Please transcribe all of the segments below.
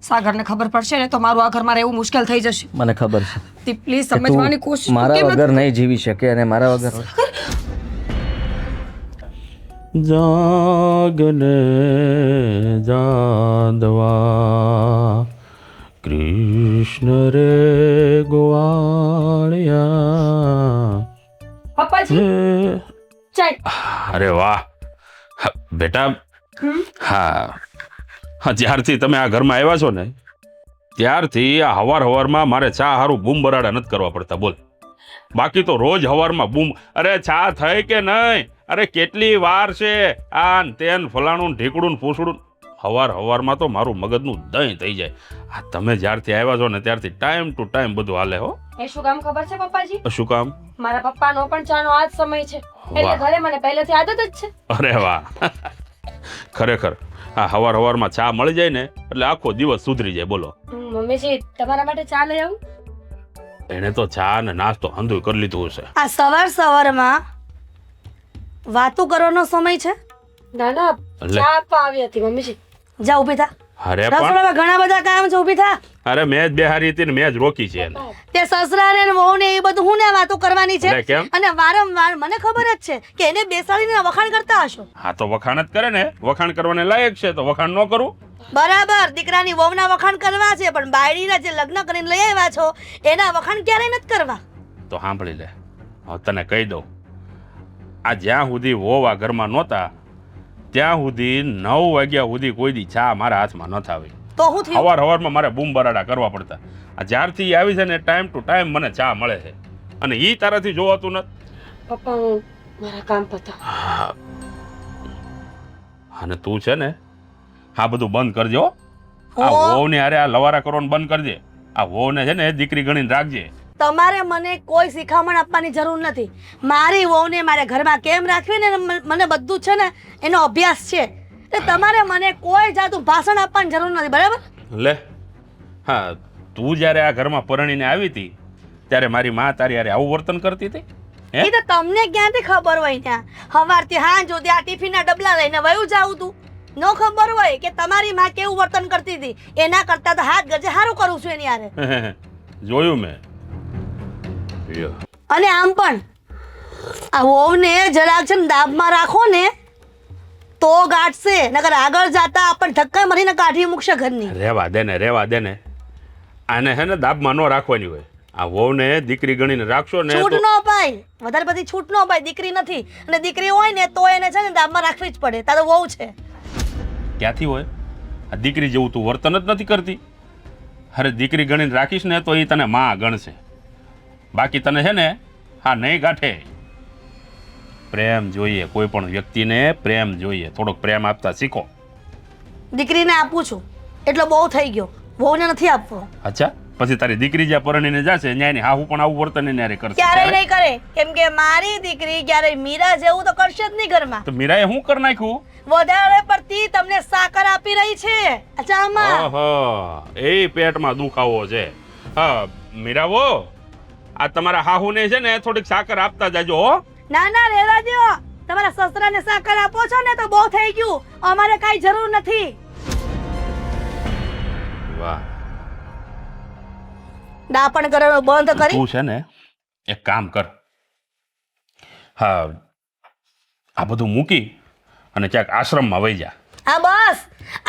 સાગરને ખબર પડશે ને તો મારું આ ઘરમાં રહેવું મુશ્કેલ થઈ જશે. મને ખબર છે તે પ્લીઝ કે તું સમજવાની કોશિશ તો મારા કેમ વગર નથી? નહીં જીવી શકે અને મારા વગર જાગને જાદવા કૃષ્ણ રે ગોવાળિયા. પપ્પાજી ચાલ. અરે વાહ બેટા. હા જ્યારથી તમે આ ઘરમાં આવ્યા છો ને ત્યારથી આ હવારમાં મારે ચા હારું બૂમ બરાડા નથી કરવા પડતા. બોલ, બાકી તો રોજ હવારમાં બૂમ, અરે ચા થઈ કે નહીં, અરે કેટલી વાર છે, આ ન તેન ફલાણું ઢીકડું પૂછડું. હવારમાં તો મારું મગજનું દહીં થઈ જાય. આ તમે જ્યારથી આવ્યા છો ને ત્યારથી ટાઈમ ટુ ટાઈમ બધું હાલે હો. એ શું કામ ખબર છે પપ્પાજી? શું કામ? મારા પપ્પાનો પણ ચાનો આ જ સમય છે એટલે વાહ. ઘરે મને પહેલેથી આદત જ છે. અરે વાહ ખરેખર આ હવારમાં ચા મળી જાય ને એટલે આખો દિવસ સુધરી જાય. બોલો, મમ્મીજી તમારા માટે ચા લઈ આવું? એને તો ચા ને નાસ્તો હંધુય કરી લીધું હશે. આ સવારમાં વાતો કરવાનો સમય છે? ના ના, લે. ચા આપવા આવી હતી મમ્મીજી. જા ઊભી થા. અરે પણ રસોડામાં ઘણા બધા કામ છે, ઊભી થા. અરે મેં જ બેહારી હતી ને મેં જ રોકી છે એને. તે સસરા ને વહુ ને એ બધું હું ને વાતો કરવાની છે એટલે કેમ? અને વારંવાર મને ખબર જ છે કે એને બેસાડીને વખાણ કરતા હશો. હા તો વખાણ જ કરે ને, વખાણ કરવાને લાયક છે તો વખાણ ન કરું? બરાબર, દીકરાની વહુના વખાણ કરવા છે પણ બાયડીના જે લગ્ન કરીને લઈ આવ્યા છો એના વખાણ ક્યારેય નથી કરવા. તો સાંભળી લે, હવે તને કહી દઉં, આ જ્યાં સુધી વહુ આ ઘરમાં નહોતા ત્યાં સુધી 9 વાગ્યા સુધી કોઈ દી ચા મારા હાથમાં ન થાવી. તો હું થયું? હવારમાં મારે બૂમ બરાડા કરવા પડતા. આ જ્યારથી ઈ આવી છે ને ટાઈમ ટુ ટાઈમ મને ચા મળે છે અને ઈ તારાથી જોવાતું નથી. પપ્પા હું મારા કામ પતા. અને તું છે ને આ બધું બંધ કરજો. આ હો. વહુને હારે આ લવારા કરવાનું બંધ કરજે. આ વહુને છે ને દીકરી ગણીને રાખજે. તમારે મને કોઈ શિખામણ આપવાની જરૂર નથી. મારી વહુને મારે ઘરમાં કેમ રાખવી ને મને બધું છે ને એનો અભ્યાસ છે. એટલે તમારે મને કોઈ જાતનું ભાષણ આપવાની જરૂર નથી, બરાબર? લે, હા તું જ્યારે આ ઘરમાં પરણીને આવી હતી ત્યારે મારી માં તારી હારે આવું વર્તન કરતી હતી? હે? એ તો તમને ક્યાંથી ખબર હોય? ત્યાં સવારથી સાંજ સુધી આ ટિફિનના ડબલા લઈને વયું જાવું તું. ન ખબર હોય કે તમારી માં કેવું વર્તન કરતી હતી? એના કરતા તો હાથ ગજે સારું કરું છું એની હારે. જોયું મેં. લ્યો. અને આમ પણ આ વહુને જરાક છે ને દાબમાં રાખો ને તો ગાંઠશે, નકર આગળ જાતા આપણને ધક્કા મારીને કાઢી મૂકશે ઘરની. રહેવા દે ને આને હે ને દાબમાં ન રાખવાની હોય. આ વહુને દીકરી ગણીને રાખશો ને છૂટ તો ન પાય, વધારે બધી છૂટ ન પાય. દીકરી નથી અને દીકરી હોય ને તો એને છે ને દાબમાં રાખવી જ પડે. તારો વહુ છે. ક્યાંથી હોય? આ દીકરી જેવું તું વર્તન જ નથી કરતી. અરે દીકરી ગણીને રાખીશ ને તો એ તને માં ગણશે, બાકી તને છે ને હા નહીં ગાંઠે. પ્રેમ જોઈએ, કોઈ પણ વ્યક્તિને પ્રેમ જોઈએ. થોડોક પ્રેમ આપતા શીખો. દીકરીને આપું છું એટલો બહુ થઈ ગયો, વહુને નથી આપવો. અચ્છા, પછી તારી દીકરી જ્યાં પરણીને જશે ન્યાય ની હાહુ પણ આવું વર્તન એને હારે કરશે. ક્યારેય ત્યારે? નહીં કરે, કેમ કે મારી દીકરી ક્યારેય મીરા જેવું તો કરશે જ નહીં ઘરમાં. તો મીરાએ શું કરી નાખ્યું? વધારે પડતી તમને સાકર આપી રહી છે અચામાં. ઓહો, એ પેટમાં દુખાવો છે. હા મીરાવો, આ તમારા હાહુને છે ને થોડીક સાકર આપતા જાજો હો. ના ના, રેવા દ્યો. તમારા સસરાને સાકર આપો છો ને તો બહુ થઈ ગયું. અમારે કાંઈ જરૂર નથી. વાહ. દાપણ કરવાનું બંધ કરી. તું છે ને એક કામ કર, હા આ બધું મૂકી અને ક્યાંક આશ્રમમાં વહી જા. હા બસ,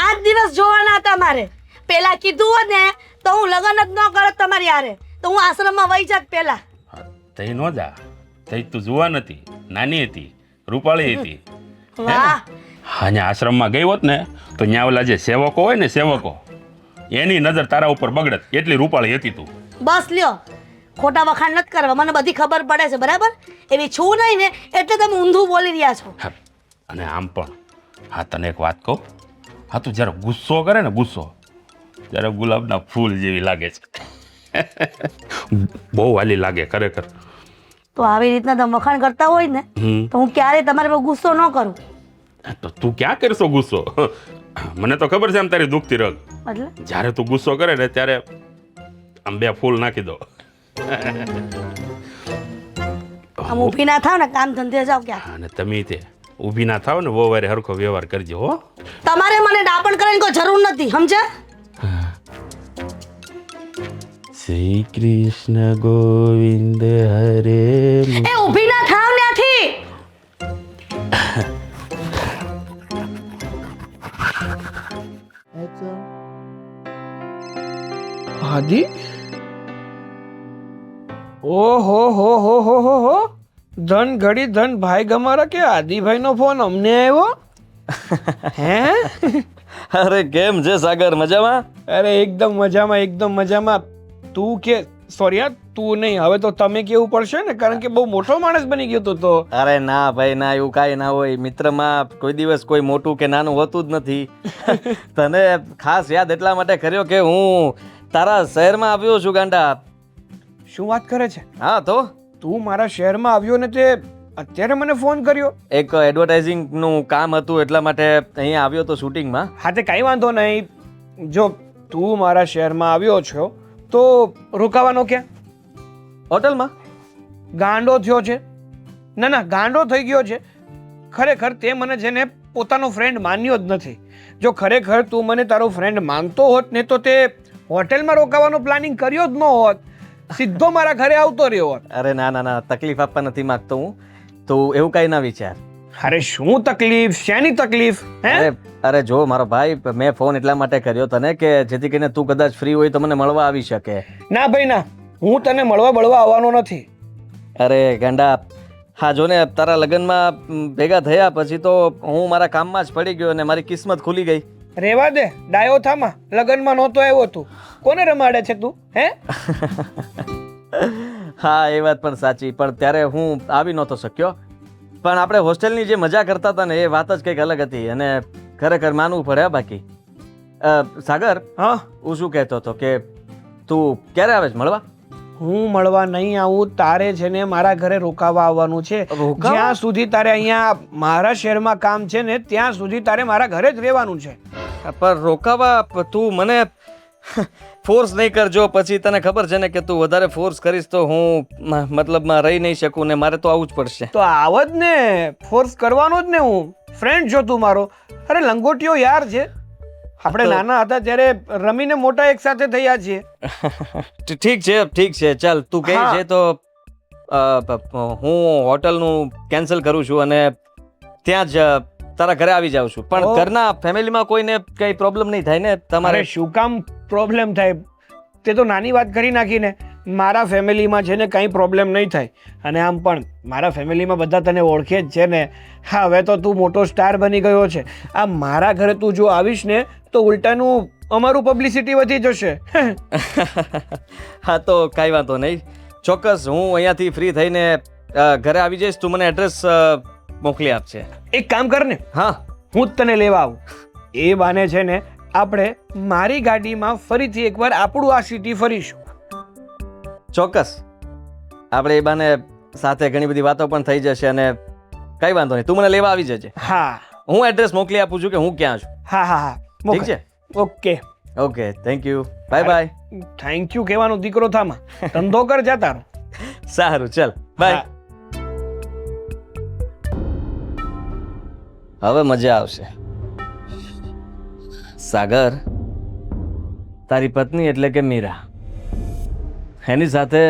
આજ દિવસ જોવાના હતા મારે. પેલા કીધું હોત ને તો હું લગ્ન જ ન કરત તમારી હારે, તો હું આશ્રમમાં વહી જાત પેલા. હા, તઈ ન જા. તઈ તું જુવાન હતી, નાની હતી, રૂપાળી હતી. વાહ, અહીંયા આશ્રમમાં ગઈ હોત ને તો ત્યાં ઓલા જે સેવકો હોય ને સેવકો, એની નજર તારા ઉપર બગડત. એટલી રૂપાળી હતી તું. બસ લ્યો, ખોટા વખાણ નથી કરવા. મને બધી ખબર પડે છે, બરાબર? એવી છું નહીં ને એટલે તમે ઊંધું બોલી રહ્યા છો. હા, અને આમ પણ હા તને એક વાત કહું, હા તું જ્યારે ગુસ્સો કરે ને ગુસ્સો, ત્યારે ગુલાબના ફૂલ જેવી લાગે છે. બહુ વાલી લાગે ખરેખર. તો આવી રીતના તમે વખાણ કરતા હોય ને તો હું ક્યારેય તમારે પર ગુસ્સો ન કરું. તો તું ક્યાં કરશો ગુસ્સો? મને તો ખબર છે આમ તારી દુખતી રગ. એટલે જ્યારે તું ગુસ્સો કરે ને ત્યારે આમ 2 ફૂલ નાખી દો. આમ ઊભી ના થાવ ને, કામ ધંધે જાવ ક્યાં. અને તમે તે ઊભી ના થાવ ને બહુ વારે હરખો વ્યવહાર કરજો હો. તમારે મને ડાપણ કરવાની કોઈ જરૂર નથી, સમજ્યા? શ્રી કૃષ્ણ ગોવિંદ હરે એ ઊભી ના થાવ ત્યાંથી. આદિ ઓહો હો ધન ઘડી ધન ભાઈ ગમારા કે આદિભાઈ નો ફોન અમને આવ્યો હે અરે કેમ છે સાગર, મજામાં? અરે એકદમ મજામાં તું કે સોરી યાર તું નહીં, હવે તો તમે કેવું પડશે ને, કારણ કે બહુ મોટો માણસ બની ગયો તું તો. અરે ના ભાઈ ના, એવું કાંઈ ના હોય. મિત્રમાં કોઈ દિવસ કોઈ મોટું કે નાનું હોતું જ નથી. તને ખાસ યાદ એટલા માટે કર્યો કે હું તારા શહેરમાં આવ્યો છું ગાંડા. શું વાત કરે છે? હા તો તું મારા શહેરમાં આવ્યો ને તે અત્યારે મને ફોન કર્યો? એક એડવર્ટાઇઝિંગનું કામ હતું એટલા માટે અહીંયા આવ્યો તો શૂટિંગમાં. હા તે કાંઈ વાંધો નહીં. જો તું મારા શહેરમાં આવ્યો છો તો રોકાવાનો ક્યાં? હોટલમાં. ગાંડો થયો છે? ના ગાંડો થઈ ગયો છે. ખરેખર તે મને છે ને પોતાનો ફ્રેન્ડ માન્યો જ નથી. જો ખરેખર તું મને તારો ફ્રેન્ડ માનતો હોત ને તો તે હોટેલમાં રોકાવાનો પ્લાનિંગ કર્યો જ ન હોત, સીધો મારા ઘરે આવતો રહ્યો હોત. અરે ના, તકલીફ આપવા નથી માંગતો હું. તો એવું કાંઈ ના વિચાર. અરે શું તકલીફ? શેની તકલીફ? હે અરે જો મારો ભાઈ, મેં ફોન એટલા માટે કર્યો તને કે જેથી કરીને તું કદાચ ફ્રી હોય તો મને મળવા આવી શકે. ના ભાઈ ના, હું તને મળવા આવવાનો નથી. અરે ગાંડા, હા જો ને તારા લગ્નમાં ભેગા થયા પછી તો હું મારા કામમાં જ પડી ગયો અને મારી કિસ્મત ખુલી ગઈ. રેવા દે ડાયો થામા, લગ્નમાં નહોતો આવ્યો તું, કોને રમાડે છે તું? હે હા એ વાત પણ સાચી, પણ ત્યારે હું આવી નહોતો શક્યો. પણ આપણે હોસ્ટેલની જે મજા કરતા હતા ને એ વાત જ કંઈક અલગ હતી અને ખરેખર માનવું પડે. બાકી સાગર, હા હું શું કહેતો હતો કે તું ક્યારે આવે છે મળવા? હું મળવા નહીં આવું, તારે છે ને મારા ઘરે રોકાવા આવવાનું છે. રોકાવા? જ્યાં સુધી તારે અહીંયા મારા શહેરમાં કામ છે ને ત્યાં સુધી તારે મારા ઘરે જ રહેવાનું છે. પણ રોકાવા તું મને ફોર્સ નહીં કરજો, પછી તને ખબર છે ને કે તું વધારે ફોર્સ કરીશ તો હું મતલબમાં રહી નહીં શકું ને મારે તો આવવું જ પડશે. તો આવ જ ને, ફોર્સ કરવાનો જ ને. હું ફ્રેન્ડ છો તું મારો. અરે લંગોટીઓ યાર છે, આપણે નાના હતા ત્યારે રમીને મોટા એક સાથે થયા છીએ. ઠીક છે ચાલ, તું કહે છે તો હું હોટલનું કેન્સલ કરું છું અને ત્યાં જ તારા ઘરે આવી જાઉં છું. પણ ઘરના ફેમિલીમાં કોઈને કઈ પ્રોબ્લેમ નહીં થાય ને તમારે? શું કામ પ્રોબ્લેમ થાય? તે તો નાની વાત કરી નાખીને. મારા ફેમિલીમાં છે ને કંઈ પ્રોબ્લેમ નહીં થાય. અને આમ પણ મારા ફેમિલીમાં બધા તને ઓળખે જ છે ને. હા હવે તો તું મોટો સ્ટાર બની ગયો છે. આ મારા ઘરે તું જો આવીશ ને તો ઉલટાનું અમારું પબ્લિસિટી વધી જશે. હા તો કાંઈ વાંધો નહીં, ચોક્કસ હું અહીંયાથી ફ્રી થઈને ઘરે આવી જઈશ. તું મને એડ્રેસ મોકલી આપશે. એક કામ કર ને, હા હું જ તને લેવા આવું. એ બાને છે ને આપણે મારી ગાડીમાં ફરીથી એકવાર આપણું આ સિટી ફરીશું. ચોક્કસ, આપણે એ બાને સાથે ઘણી બધી વાતો પણ થઈ જશે અને કઈ વાંધો નહીં, તું મને લેવા આવી જજે. હા હું એડ્રેસ મોકલી આપું છું કે હું ક્યાં છું. હા ઠીક છે? Okay thank you, bye bye. Thank you કહેવાનો દીકરો થામાં, ધંધો કર જા તારો. સારું ચાલ બાય. હવે મજા આવશે. સાગર, તારી પત્ની એટલે કે મીરા, એની સાથે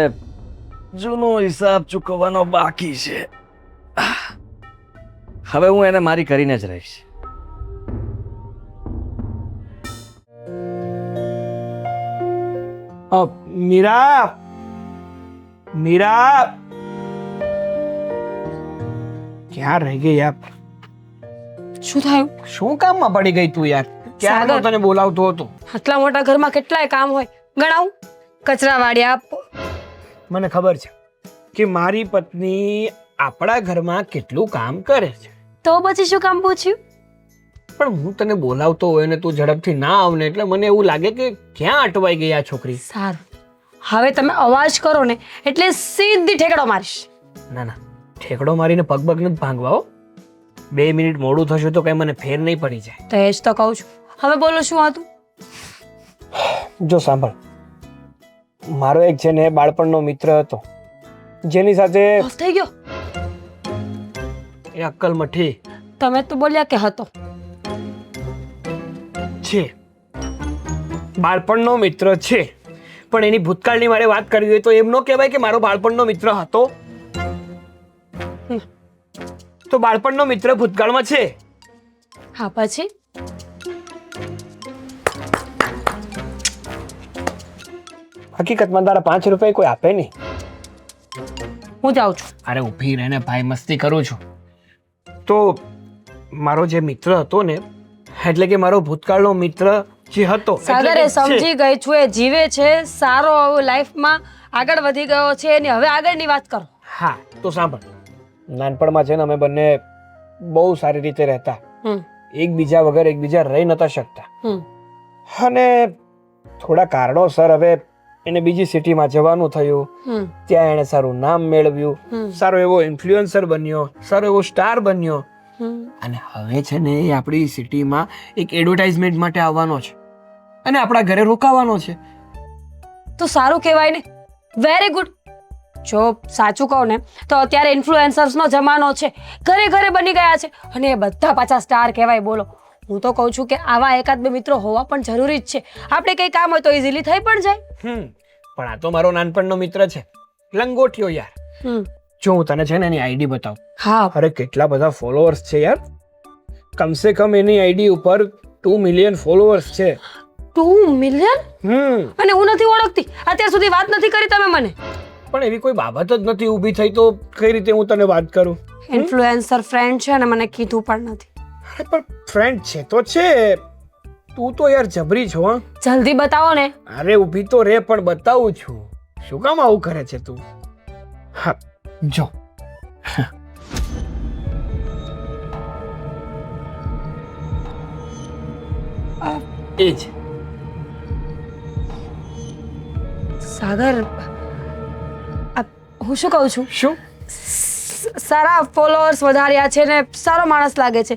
જૂનો હિસાબ ચૂકવવાનો બાકી છે. હવે હું એને મારી કરીને જ રહીશ. મીરા, ક્યાં રહી ગઈ યાર? શું થયું? શું કામમાં પડી ગઈ તું યાર? ક્યારનો તને બોલાવતો હતો. આટલા મોટા ઘરમાં કેટલાય કામ હોય, ગણાવું. કચરા વાળી આપ. મને ખબર છે કે મારી પત્ની આપણા ઘરમાં કેટલું કામ કરે છે, તો પછી શું કામ પૂછ્યું? પણ હું તને બોલાવતો હોય ને તું ઝડપથી ના આવ ને એટલે મને એવું લાગે કે ક્યાં અટવાઈ ગઈ આ છોકરી. સારું, હવે તમે અવાજ કરો ને એટલે સીધી ઠેકડો મારીશ. ના ઠેકડો મારીને પગ નથી ભાંગવા. 2 મિનિટ મોડું થશે તો કઈ મને ફેર નહીં પડી જાય. તો એ જ તો કહું છું. હવે બોલો શું હતું? જો સાંભળ, મારો એક છે ને બાળપણનો મિત્ર હતો જેની સાથે બસ થઈ ગયો. એ અક્કલ મઠી તમે તો બોલ્યા કે હતો. છે, બાળપણનો મિત્ર છે, પણ એની ભૂતકાળની મારે વાત કરવી હોય તો એમ ન કહેવાય કે મારો બાળપણનો મિત્ર હતો. તો બાળપણનો મિત્ર ભૂતકાળમાં છે. હા પછી હકીકતમાં તારા 5 રૂપિયા કોઈ આપે નહીં. હું જાઉં છું. અરે ઊભી રહે ને ભાઈ, મસ્તી કરું છું. તો મારો જે મિત્ર હતો ને, એટલે કે મારો ભૂતકાળનો મિત્ર જે હતો, સાગર એ સમજી ગઈ છું, એ જીવે છે સારો લાઈફમાં આગળ વધી ગયો છે એની હવે આગળની વાત કરો. હા તો સાંભળ, નાનપણમાં છે ને અમે બંને બહુ સારી રીતે રહેતા, એકબીજા વગર એકબીજા રહી નતા શકતા. અને થોડા કારણોસર હવે એને બીજી સિટીમાં જવાનું થયું. ત્યાં એણે સારું નામ મેળવ્યું, સારો એવો ઇન્ફ્લુએન્સર બન્યો, સારો એવો સ્ટાર બન્યો. અને હવે છે ને એ આપણી સિટીમાં એક એડવર્ટાઇઝમેન્ટ માટે આવવાનો છે અને આપણા ઘરે રોકાવાનો છે. તો સારું કહેવાય ને, વેરી ગુડ. જો સાચું કહું ને તો અત્યારે ઇન્ફ્લુએન્સર્સનો જમાનો છે, ઘરે ઘરે બની ગયા છે અને એ બધા પાછા સ્ટાર કહેવાય. બોલો, હું તો કહું છું કે આવા એકાદ બે મિત્રો હોવા પણ જરૂરી જ છે. આપણે કંઈ કામ હોય તો ઇઝીલી થઈ પણ જાય. પણ આ તો મારો નાનપણનો મિત્ર છે, લંગોટિયો યાર. જો હું તને છે ને એની આઈડી બતાવું. હા, અરે કેટલા બધા ફોલોઅર્સ છે યાર. કમસે કમ એની આઈડી ઉપર 2 મિલિયન ફોલોઅર્સ છે. 2 મિલિયન? અને હું નથી ઓળખતી, અત્યાર સુધી વાત નથી કરી તમે મને. પણ એવી કોઈ બાબત જ નથી ઊભી થઈ તો કઈ રીતે હું તને વાત કરું? ઇન્ફ્લુએન્સર ફ્રેન્ડ છે અને મને કીધું પણ નથી. અરે પણ ફ્રેન્ડ છે તો છે. તું તો યાર જબરી છો. હા જલ્દી બતાવો ને. અરે ઊભી તો રે, પણ બતાવું છું. શું કામ આવું કરે છે તું? હા જો, એ જ સાગર, હું શું કહું છું, શું સારા ફોલોઅર્સ વધાર્યા છે ને સારો માણસ લાગે છે,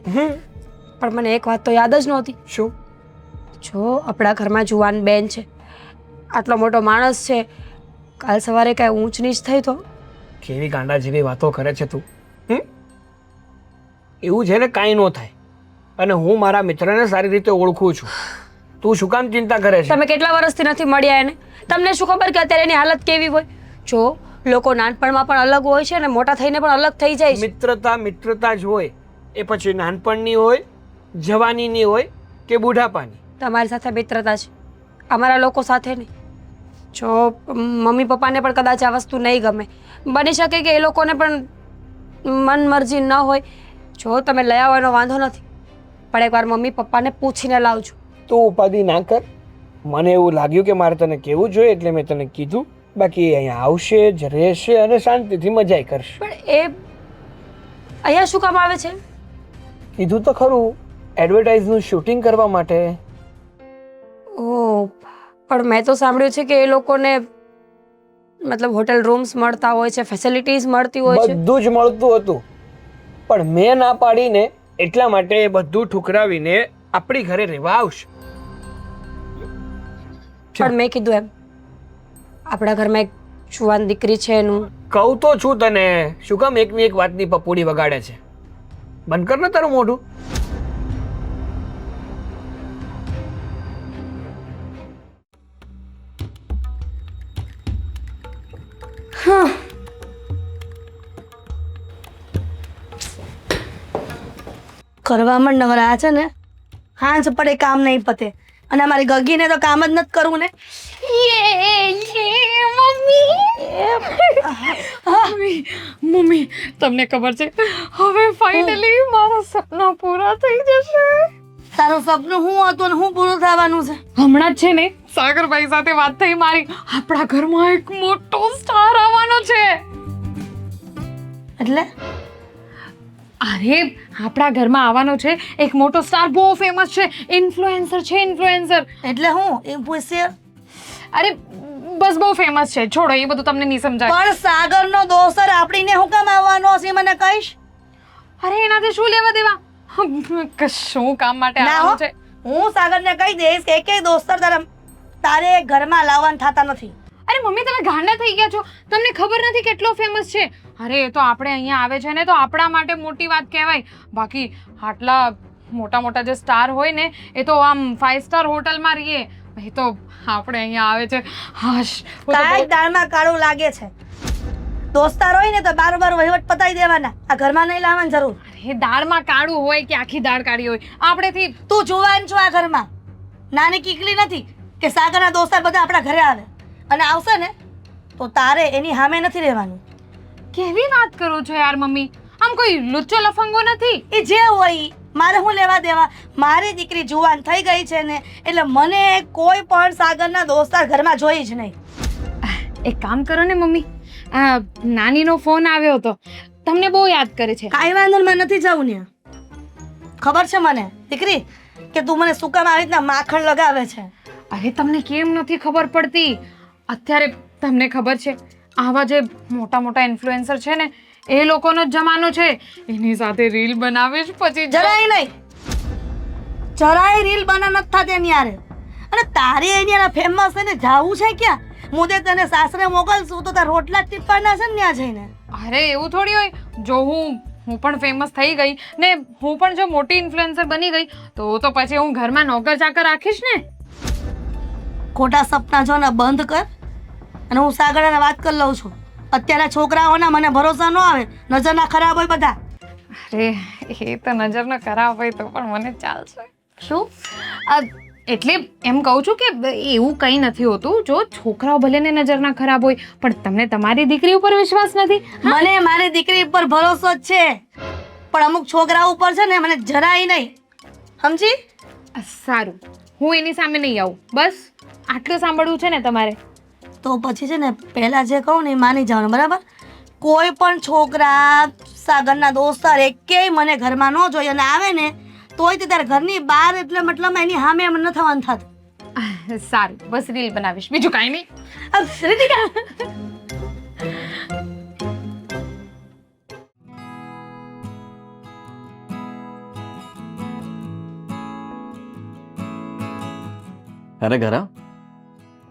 પણ મને એક વાત તો યાદ જ નહોતી. શું? જો આપણા ઘરમાં જુવાન બેન છે, આટલો મોટો માણસ છે, કાલ સવારે કાંઈ ઊંચ નીચ થઈ તો? કેવી ગાંડા જેવી વાતો કરે છે તું. એવું છે ને કાંઈ ન થાય. અને હું મારા મિત્રને સારી રીતે ઓળખું છું. તું શું કામ ચિંતા કરે છે? તમે કેટલા વર્ષથી નથી મળ્યા એને? તમને શું ખબર કે અત્યારે એની હાલત કેવી હોય? જો લોકો નાનપણમાં પણ અલગ હોય છે અને મોટા થઈને પણ અલગ થઈ જાય છે. મિત્રતા જ હોય, એ પછી નાનપણની હોય, જવાનીની હોય કે બુઢાપાની. તમારી સાથે મિત્રતા છે, અમારા લોકો સાથે નહીં. જો મમ્મી પપ્પાને પણ કદાચ આ વસ્તુ નહીં ગમે, બની શકે કે એ લોકોને પણ મન મરજી ન હોય. જો તમે લઈ આવો એનો વાંધો નથી, પણ એકવાર મમ્મી પપ્પાને પૂછીને લાવજો. તું ઉપાધિ ના કર. મને એવું લાગ્યું કે મારે તને કહેવું જોઈએ એટલે મેં તને કીધું. બાકી અહીંયા આવશે જ, રહેશે અને શાંતિથી મજા કરશે. પણ એ અહીંયા શું કામ આવે છે? કીધું તો ખરું, એડવર્ટાઇઝનું શૂટિંગ કરવા માટે. ઓહ, પણ મેં તો સાંભળ્યું છે કે એ લોકોને મતલબ હોટેલ રૂમ્સ મળતા હોય છે, ફેસિલિટીઝ મળતી હોય છે. બધું જ મળતું હતું, પણ મેં ના પાડીને એટલા માટે એ બધું ઠુકરાવીને આપણી ઘરે રહેવા આવશે. પણ મેં કીધું એમ, આપણા ઘરમાં એક જુવાન દીકરી છે એનું. કહું તો છું તને, શું કામ એકની એક વાતની પપોડી વગાડે છે? બંધ કર ને તારું મોઢું. કરવામાં નવરા છે ને, હાંજ પડે કામ નહીં પતે. અને અમારી ગગીને તો કામ જ નથી કરવું ને. મમ્મી, તમને ખબર છે હવે ફાઇનલી મારા સપના પૂરા થઈ જશે. તારું સપનું શું હતું ને શું પૂરું થવાનું છે? હમણાં જ છે ને સાગરભાઈ સાથે વાત થઈ મારી, આપણા ઘરમાં એક મોટો સ્ટાર આવવાનો છે. એટલે અરે આપણા ઘરમાં આવવાનો છે એક મોટો સ્ટાર, બહુ ફેમસ છે, ઇન્ફ્લુએન્સર છે, ઇન્ફ્લુએન્સર. એટલે હું એ પૂછશે? અરે બસ બહુ ફેમસ છે, છોડો એ બધું તમને નહીં સમજાય. પણ સાગરનો દોસ્તર આપણીને શું કામ આવવાનો હશે મને કહીશ? અરે એનાથી શું લેવા દેવા, કશું કામ માટે ના હો, આવવાનું છે. હું સાગરને કહી દઈશ કે એકેય દોસ્તર તારે ઘરમાં લાવવાના થતા નથી. અરે મમ્મી, તમે ગાંડા થઈ ગયા છો, તમને ખબર નથી કેટલો ફેમસ છે. અરે એ તો આપણે અહીંયા આવે છે ને તો આપણા માટે મોટી વાત કહેવાય. બાકી આટલા મોટા મોટા જે સ્ટાર હોય ને એ તો આમ 5 સ્ટાર હોટલમાં રહીએ, એ તો આપણે અહીંયા આવે છે હાશ હું તો કાંઈક દાળમાં કાળું લાગે છે. દોસ્તાર હોય ને તો બારોબાર વહીવટ પતાવી દેવાના, આ ઘરમાં નહીં લાવવાની જરૂર. એ દાળમાં કાળું હોય કે આખી દાળ કાળી હોય આપણેથી તું જુવાન છો આ ઘરમાં, નાની કીકલી નથી કે સાગરના દોસ્તાર બધા આપણા ઘરે આવે, અને આવશે ને તો તારે એની સામે નથી રહેવાનું. કેવી વાત કરો છો યાર મમ્મી, આમ કોઈ લુચ્ચો લફંગો નથી. એ જે હોય ઈ, મારે હું લેવા દેવા? મારી દીકરી જુવાન થઈ ગઈ છે ને એટલે મને કોઈ પણ સાગરના દોસ્તાર ઘરમાં જોઈ જ નહીં. એક કામ કરો ને મમ્મી, આ નાનીનો ફોન આવ્યો હતો, તમને બહુ યાદ કરે છે. કાંઈ વાંધો નહીં, મને નથી જવું ને. ખબર છે મને દીકરી કે તું મને શું કામ આવી રીતના માખણ લગાવે છે. અરે તમને કેમ નથી ખબર પડતી? અત્યારે તમને ખબર છે આવા જે મોટા મોટા ઇન્ફ્લુએન્સર છે ને એ લોકોનો જ જમાનો છે. એની સાથે રીલ બનાવીશ પછી જરાય નહીં, જરાય રીલ બના નથી થતી એની યારે. અને તારે એની યારે ફેમસ થઈને જાવું છે ક્યાં? મુદે તને સાસરે મોકલશું તો તાર રોટલા જ ટીપવાના છે ને ત્યાં જઈને. અરે એવું થોડી હોય, જો હું પણ ફેમસ થઈ ગઈ ને હું પણ જો મોટી ઇન્ફ્લુએન્સર બની ગઈ તો પછી હું ઘરમાં નોકર ચાકર રાખીશ ને. ખોટા સપના જો ને બંધ કર, અને હું સાગરાને વાત કરી લઉં છું. અત્યારે છોકરાઓના મને ભરોસા ન આવે, નજરના ખરાબ હોય બધા. અરે એ તો નજરનો ખરાબ હોય તો પણ મને ચાલશે. શું? એટલે એમ કહું છું કે એવું કંઈ નથી હોતું. જો છોકરાઓ ભલે ને નજરના ખરાબ હોય પણ તમને તમારી દીકરી ઉપર વિશ્વાસ નથી. મને મારી દીકરી ઉપર ભરોસો જ છે, પણ અમુક છોકરા ઉપર છે ને મને જરાય નહીં. સમજી? સારું, હું એની સામે નહીં આવું, બસ આટલું સાંભળવું છે ને તમારે. તો પછી છે ને પહેલા જે કહું ને એ માની જવાનું, બરાબર? કોઈ પણ છોકરા સાગરના દોસ્તાર એકેય મને ઘરમાં ન જોઈએ, અને આવે ને તોય તે તારે ઘરની બહાર, એટલે મતલબ એની સામે એમ ન થવાનું થતું. સારું, બસ રીલ બનાવીશ, બીજું કાંઈ નહીં. રીતિકા, અરે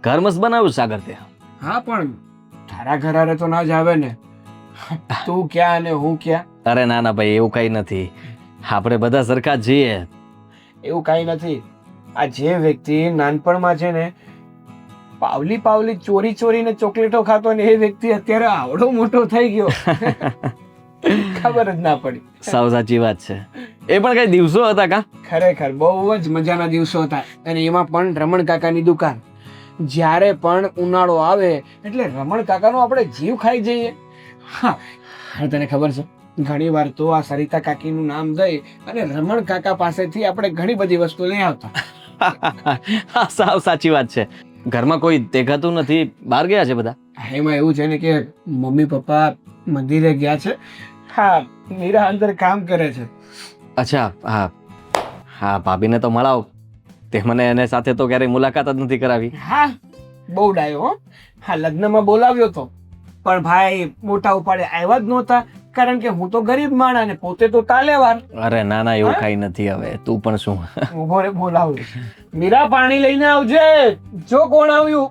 ઘર મસ્ત બનાવ્યું સાગર તે. હા પણ તારા ઘરારે તો ના જ આવે ને. તું ક્યાં અને હું ક્યાં? અરે ના ના ભાઈ, એવું કઈ નથી, આપણે બધા સરખા જ છીએ. એવું કાંઈ નથી. આ જે વ્યક્તિ નાનપણમાં છે ને પાવલી પાવલી ચોરી ચોરીને ચોકલેટો ખાતો ને એ વ્યક્તિ અત્યારે આવડો મોટો થઈ ગયો, ખબર જ ના પડી. સાવ સાચી વાત છે. એ પણ કઈ દિવસો હતા કા? ખરેખર બહુ જ મજાના દિવસો હતા, અને એમાં પણ રમણ કાકાની દુકાન. જ્યારે પણ ઉનાળો આવે એટલે રમણ કાકાનો આપણે જીવ ખાઈ જઈએ. હા, તને ખબર છે ઘણી વાર તો આ સરિતા કાકીનું નામ દઈ અને રમણ કાકા પાસેથી આપણે ઘણી બધી વસ્તુ લઈ આવતા. હા, સાવ સાચી વાત છે. ઘરમાં કોઈ દેખાતું નથી, બહાર ગયા છે બધા. એમાં એવું છે ને કે મમ્મી પપ્પા મંદિરે ગયા છે. હા, મીરા અંદર કામ કરે છે. અચ્છા, હા હા, ભાભીને તો મળાવ. તે મને એને સાથે તો ક્યારેય મુલાકાત જ નથી કરાવી. હા, બહુ ડાયો હો. હા, લગ્નમાં બોલાવ્યો તો પણ ભાઈ મોટા ઉપાડે આવ્યા જ નહોતા, કારણ કે હું તો ગરીબ માણસ ને પોતે તો તાલેવાર. અરે ના ના, એવું કઈ નથી. હવે તું પણ શું. ઉભો રે, બોલાવું. મીરા, પાણી લઈને આવજે, જો કોણ આવ્યું.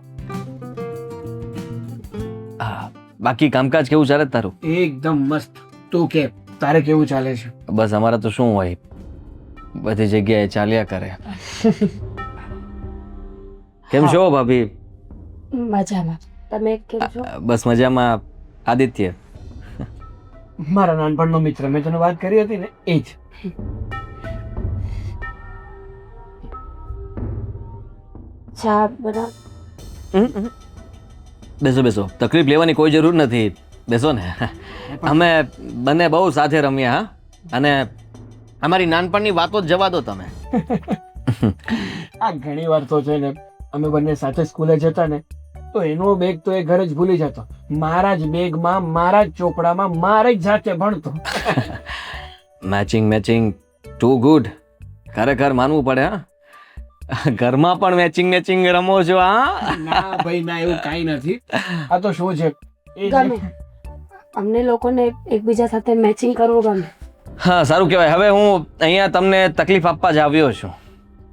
હા, બાકી કામકાજ કેવું ચાલે તારું? એકદમ મસ્ત. તું કે તારે કેવું ચાલે છે? બસ અમારા તો શું હોય, બધી જગ્યાએ ચાલ્યા કરે. કેમ છો ભાભી? મજામાં. તમે કેમ છો? બસ મજામાં. આદિત્ય મારા નાનપણનો મિત્ર, મેં તને વાત કરી હતી ને એ જ. ચા બના. બેસો બેસો, તકલીફ લેવાની કોઈ જરૂર નથી. બેસો ને. અમે બંને બહુ સાથે રમ્યા. હા, અને અમારી નાનપણની વાતો જ જવા દો તમે. આ ઘણી વાર તો છે ને અમે બંને સાથે સ્કૂલે જતા ને તો એનો બેગ તો એ ઘરે જ ભૂલી જતો, મારા જ બેગમાં, મારા જ ચોપડામાં, મારે જ જાતે ભણતો. મેચિંગ ટુ ગુડ. ખરેખર માનવું પડે. હા, ઘરમાં પણ મેચિંગ રમો છો? હા ના ભાઈ ના, એવું કાંઈ નથી. આ તો શું છે, એ ગમે અમને લોકોને એકબીજા સાથે મેચિંગ કરવું ગમે. હા, સારું કહેવાય. હવે હું અહીંયા તમને તકલીફ આપવા જ આવ્યો છું,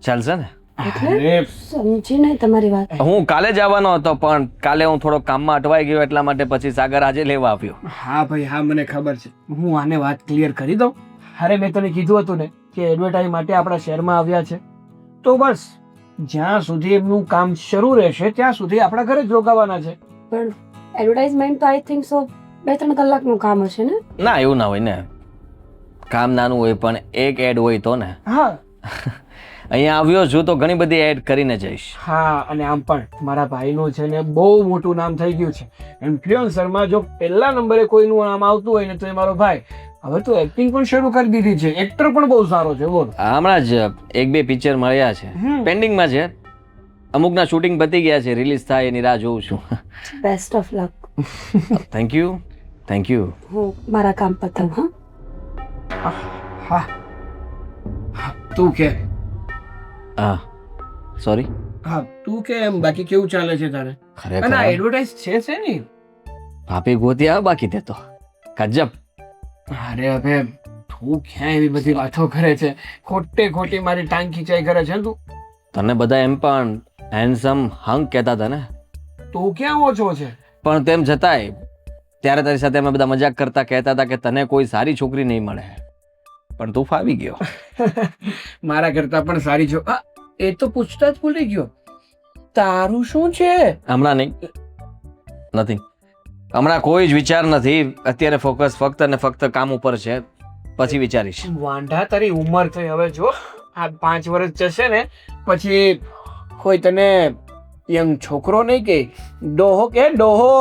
ચાલશે ને? એટલે સમજી નહીં તમારી વાત. હું કાલે જ આવવાનો હતો પણ કાલે હું થોડો કામમાં અટવાઈ ગયો, એટલા માટે પછી સાગર આજે લેવા આવ્યો. હા ભાઈ, હા મને ખબર છે. હું આને વાત ક્લિયર કરી દઉં. અરે મેં તને કીધું હતું ને કે એડવર્ટાઇઝ માટે આપણા શહેરમાં આવ્યા છે, તો બસ જ્યાં સુધી એમનું કામ શરૂ રહેશે ત્યાં સુધી આપણા ઘરે જ રોકાવાના છે. પણ એડવર્ટાઇઝમેન્ટ તો આઈ થિંક સો 2-3 કલાકનું કામ હશે ને? ના એવું ના હોય ને, કામ નાનું હોય પણ એક એડ હોય તો ને. હા અહીંયા આવ્યો છું તો ઘણી બધી એડ કરીને જઈશ. હા, અને આમ પણ મારા ભાઈનું છે ને બહુ મોટું નામ થઈ ગયું છે ઇન્ફ્લુએન્સરમાં. જો પહેલા નંબરે કોઈનું નામ આવતું હોય ને તો એ મારો ભાઈ. હવે તો એક્ટિંગ પણ શરૂ કરી દીધી છે, એક્ટર પણ બહુ સારો છે. બોલો. હમણાં જ 1-2 પિક્ચર મળ્યા છે, પેન્ડિંગમાં છે. અમુકના શૂટિંગ પતી ગયા છે, રિલીઝ થાય એની રાહ જોઉં છું. Best of luck. Thank you, thank you. હું મારા કામ પતાવું. હા તું કે હા સોરી. હા તું કે એમ બાકી કેવું ચાલે છે તારે? અને આ ખરેખર એડવર્ટાઇઝ છે ને? ભાભી ગોતી આવે બાકી તે તો ગજબ. અરે હવે તું ક્યાં એવી બધી વાતો કરે છે? ખોટી મારી ટાંગ ખીચાઈ કરે છે તું. તને બધા એમ પણ હેન્ડસમ હંગ કહેતા હતા ને, તું ક્યાં ઓછો છે? પણ તેમ છતાંય ત્યારે તારી સાથે અમે બધા મજાક કરતા કહેતા હતા કે તને કોઈ સારી છોકરી નહીં મળે, પણ તું ફાવી ગયો. મારા કરતા પણ સારી છો. એ તો પૂછતા જ ભૂલી ગયો, તારું શું છે? હમણાં નહીં, નથી. હમણાં કોઈ જ વિચાર નથી. અત્યારે ફોકસ ફક્ત ને ફક્ત કામ ઉપર છે, પછી વિચારીશ. વાંઢા, તારી ઉંમર થઈ હવે. જો આ 5 વર્ષ જશે ને પછી કોઈ તને યંગ છોકરો નહીં કે ડોહો કે ડોહો.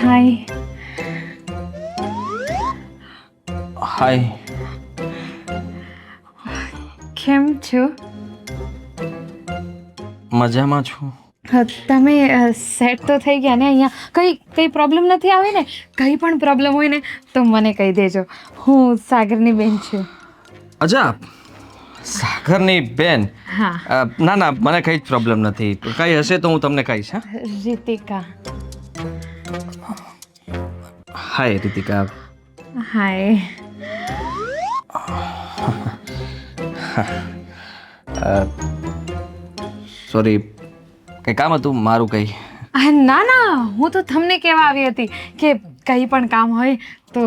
હાય. હાય. કેમ છો? મજામાં છું. તમે સેટ તો થઈ ગયા ને અહીંયા? કઈ પ્રોબ્લેમ નથી આવી ને? કંઈ પણ પ્રોબ્લેમ હોય ને તો મને કહી દેજો. હું સાગરની બેન છું. અચ્છા, સાગરની બેન? હા. ના ના, મને કઈ જ પ્રોબ્લેમ નથી. કઈ હશે તો હું તમને કહીશ. હા, રીતિકા. હાય રીતિકા. હાય. સોરી, કઈ કામ હતું મારું કઈ? ના ના, હું તો તમને કહેવા આવી હતી કે કંઈ પણ કામ હોય તો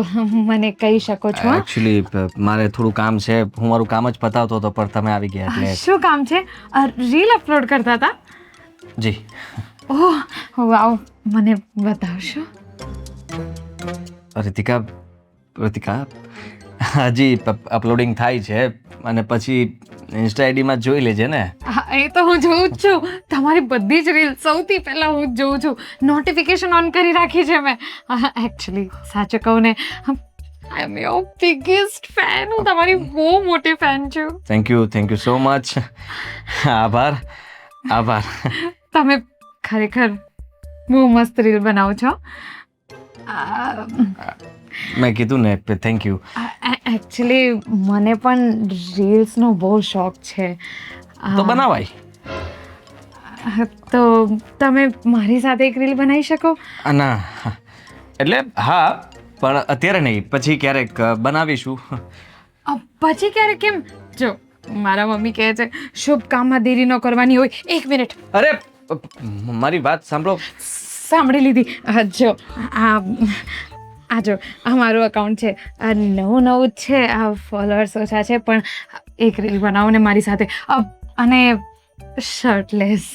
મને કહી શકો છો. એકચ્યુઅલી મારે થોડું કામ છે, હું મારું કામ જ પતાવતો હતો પણ તમે આવી ગયા એટલે. શું કામ છે? રીલ અપલોડ કરતા હતા? જી. ઓહ વાવ, મને બતાવશો? રીતિકા, હજી અપલોડિંગ થાય છે અને પછી ઇન્સ્ટા આઈડીમાં જોઈ લેજે ને. એ તો હું જોઉં જ છું. તમારી બધી જ રીલ સૌથી પહેલા હું જ જોઉં છું. નોટિફિકેશન ઓન કરી રાખી છે મેં. એકચ્યુઅલી સાચું કહું ને, આઈ એમ યોર બિગેસ્ટ ફેન. હું તમારી બહુ મોટી ફેન છું. Thank you so much. આભાર. તમે ખરેખર બહુ મસ્ત રીલ બનાવો છો. મેં કીધું ને, થેન્ક યુ. એકચ્યુઅલી મને પણ રીલ્સનો બહુ શોખ છે. તો બનાવાય. તો તમે મારી સાથે એક રીલ બનાવી શકો? ના, એટલે હા, પણ અત્યારે નહીં, પછી ક્યારેક બનાવીશું. પછી ક્યારે? કેમ? જો મારા મમ્મી કહે છે શુભ કામમાં દેરી ન કરવાની હોય. 1 મિનિટ. અરે મારી વાત સાંભળો. સાંભળી લીધી. જો આ જો આ મારું અકાઉન્ટ છે. નવું જ છે, આ ફોલોઅર્સ ઓછા છે, પણ એક રીલ બનાવો ને મારી સાથે, અને શર્ટલેસ.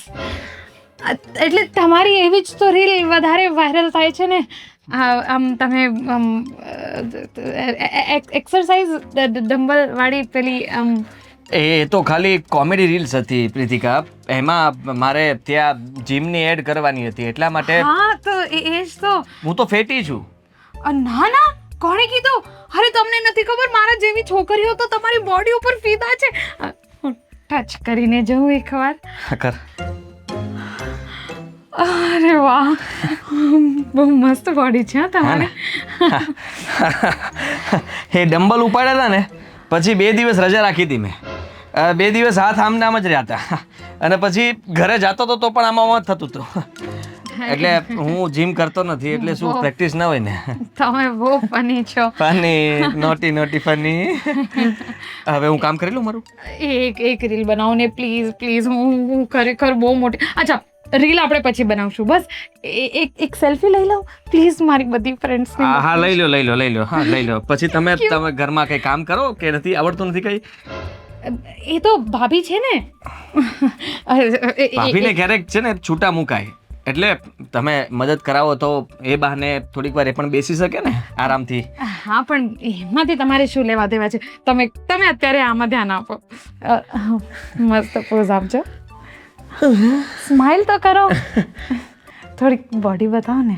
એટલે તમારી એવી જ તો રીલ વધારે વાયરલ થાય છે ને. આમ તમે એક્સરસાઇઝ ડમ્બલ વાળી પેલી એ તો ખાલી કોમેડી રીલ્સ હતી પ્રીતિકા. એમાં મારે ત્યાં જીમની એડ કરવાની હતી એટલા માટે. હા તો એ જ તો. હું તો ફેટી છું. ના ના, કોણે કીધું? અરે તમને નથી ખબર, મારા જેવી છોકરીઓ તો તમારી બોડી ઉપર ફિદા છે. હું ટચ કરીને જોઉં એકવાર. કર. અરે વાહ, બહુ મસ્ત બોડી છે તમારી. એ ડમ્બલ ઉપાડ્યા હતા ને પછી 2 દિવસ રજા રાખી હતી મેં. 2 દિવસ હાથ આમ નામ જ રહ્યા હતા અને પછી ઘરે જતો હતો તો પણ આમાં થતું હતું. એટલે હું જીમ કરતો નથી એટલે શું બહુ. પ્રેક્ટિસ ના હોય ને. તમે બહુ ફની છો. Funny naughty naughty funny. હવે હું કામ કરી લઉં મારું. એક રીલ બનાવો ને પ્લીઝ પ્લીઝ. હું ખરેખર બહુ મોટી. અચ્છા, રીલ આપણે પછી બનાવશું. બસ એક સેલ્ફી લઈ લઉં પ્લીઝ મારી બધી ફ્રેન્ડ્સ. હા લઈ લો હા લઈ લો. પછી તમે ઘરમાં કઈ કામ કરો કે નથી આવડતું નથી કઈ. એ તો ભાભી છે ને. ભાભીને ક્યારેક છે ને છૂટા મુકાય એટલે તમે મદદ કરાવો તો એ બહાને થોડીક વાર એ પણ બેસી શકે ને આરામથી. હા, પણ એમાંથી તમારે શું લેવા દેવા છે? તમે અત્યારે આમાં ધ્યાન આપો. મસ્ત પોઝ આપજો. સ્માઈલ તો કરો. થોડીક બોડી બતાવો ને.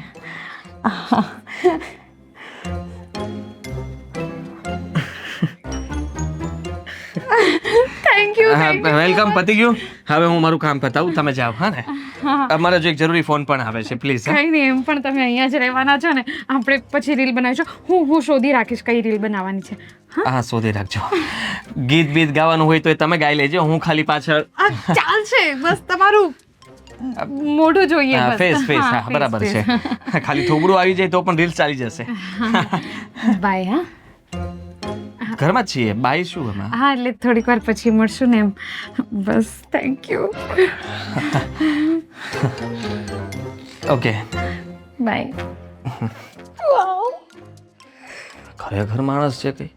Thank you. વેલકમ. પતી ગયું. હવે હું મારું કામ પતાવું તમે જાઓ. હા ને અમારે જો એક જરૂરી ફોન પણ આવે છે પ્લીઝ. કઈ નહીં, એમ પણ તમે અહીંયા જ રહેવાના છો ને. આપણે પછી રીલ બનાવીશું. હું શોધી રાખીશ કઈ રીલ બનાવવાની છે. હા શોધી રાખજો. ગીત બીત ગાવાનું હોય તો એ તમે ગાઈ લેજો. હું ખાલી પાછળ ચાલશે. બસ તમારું મોઢું જોઈએ. ફેસ હા બરાબર છે. ખાલી થોબડું આવી જાય તો પણ રીલ્સ ચાલી જશે. બાય. હા ઘરમાં જ છીએ. બાય શું એમાં? હા, એટલે થોડીક વાર પછી મળશું ને એમ. બસ થેન્ક યુ. Okay bye. ખરેખર માણસ છે કઈ.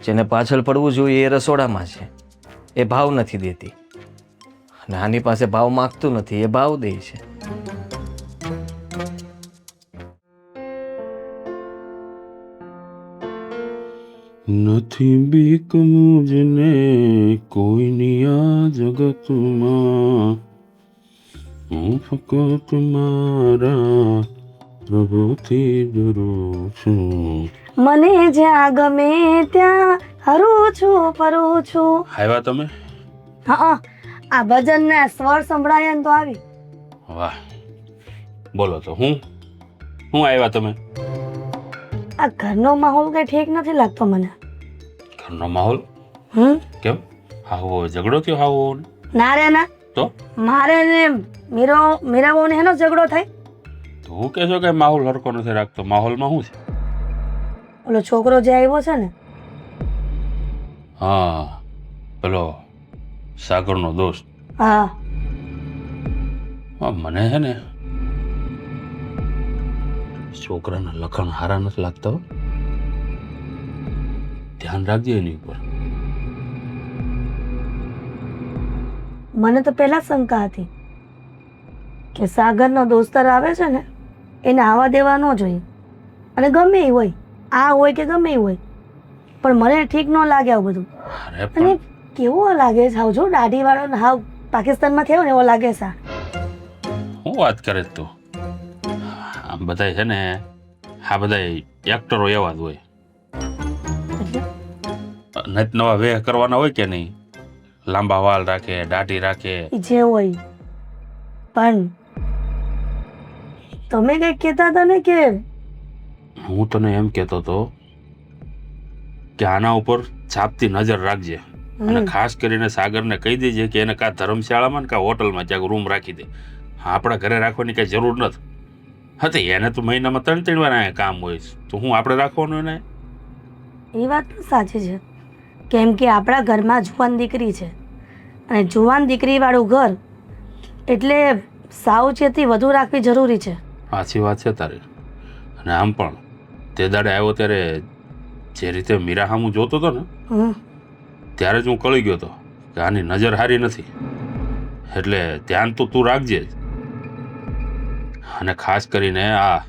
જેને પાછળ પડવું જોઈએ એ રસોડામાં છે. એ ભાવ નથી દેતી અને આની પાસે ભાવ માગતું નથી એ ભાવ દે છે. નથી બીક મુજને કોઈની આ જગતમાં, હું ફક્ત મારા પ્રભુથી ડરું છું. મને જ્યાં ગમે ત્યાં હરું છું ફરું છું. આવ્યા તમે? હા, આ ભજનના સ્વર સંભળાયા ને તો આવી. વાહ, બોલો તો હું આવ્યા તમે? આ ઘરનો માહોલ કઈ ઠીક નથી લાગતો મને. ઘરનો માહોલ કેમ? હાવો ઝઘડો થયો? હાવો ના રે ના. તો મારે ને મીરાબો ને એનો ઝઘડો થાય. તો હું કહેશો કે માહોલ હરકો નથી રાખતો? માહોલમાં શું છે? ઓલો છોકરો જે આવ્યો છે ને. હા, પેલો સાગરનો દોસ્ત. હા, મને છે ને છોકરાના લખણ હારા નથી લાગતા. ધ્યાન રાખજે એની ઉપર. મને તો પહેલા શંકા હતી કે સાગરનો દોસ્તાર આવે છે ને એને આવા દેવા ન જોઈએ. અને ગમે એ હોય, આ હોય કે ગમે એ હોય, પણ મને ઠીક ન લાગે આવું બધું. અરે અને પણ કેવો લાગે છે હાવ, જો દાઢી વાળો ને હાવ પાકિસ્તાનમાં થયો ને એવો લાગે છે. હું વાત કરે તું? આમ બધા છે ને, આ બધા એક્ટરો એવા જ હોય. નત નવા વેહ કરવાના હોય કે નહીં? લાંબા વાળ રાખે, દાઢી રાખે. ઈ જે હોય. પણ તમે કઈક કહેતા હતા ને કે હું તને એમ કહેતો હતો કે આના ઉપર છાપતી નજર રાખજે. અને ખાસ કરીને સાગરને કહી દેજે કે એને કાં ધર્મશાળામાં ને કાં હોટલમાં ક્યાંક રૂમ રાખી દે. આપણા ઘરે રાખવાની કઈ જરૂર નથી. હતી એને તો મહિનામાં 3 વાર અહીંયા કામ હોય તો હું આપણે રાખવાનું એને? એ વાત પણ સાચી છે. કેમ કે આપણા ઘરમાં જુવાન દીકરી છે અને જુવાન દીકરીવાળું ઘર એટલે સાવચેતી વધુ રાખવી જરૂરી છે. સાચી વાત છે તારી. અને આમ પણ તે દાડે આવ્યો ત્યારે જે રીતે મીરા સામું જોતો હતો ને ત્યારે જ હું કળી ગયો હતો કે આની નજર સારી નથી. એટલે ધ્યાન તો તું રાખજે જ. અને ખાસ કરીને આ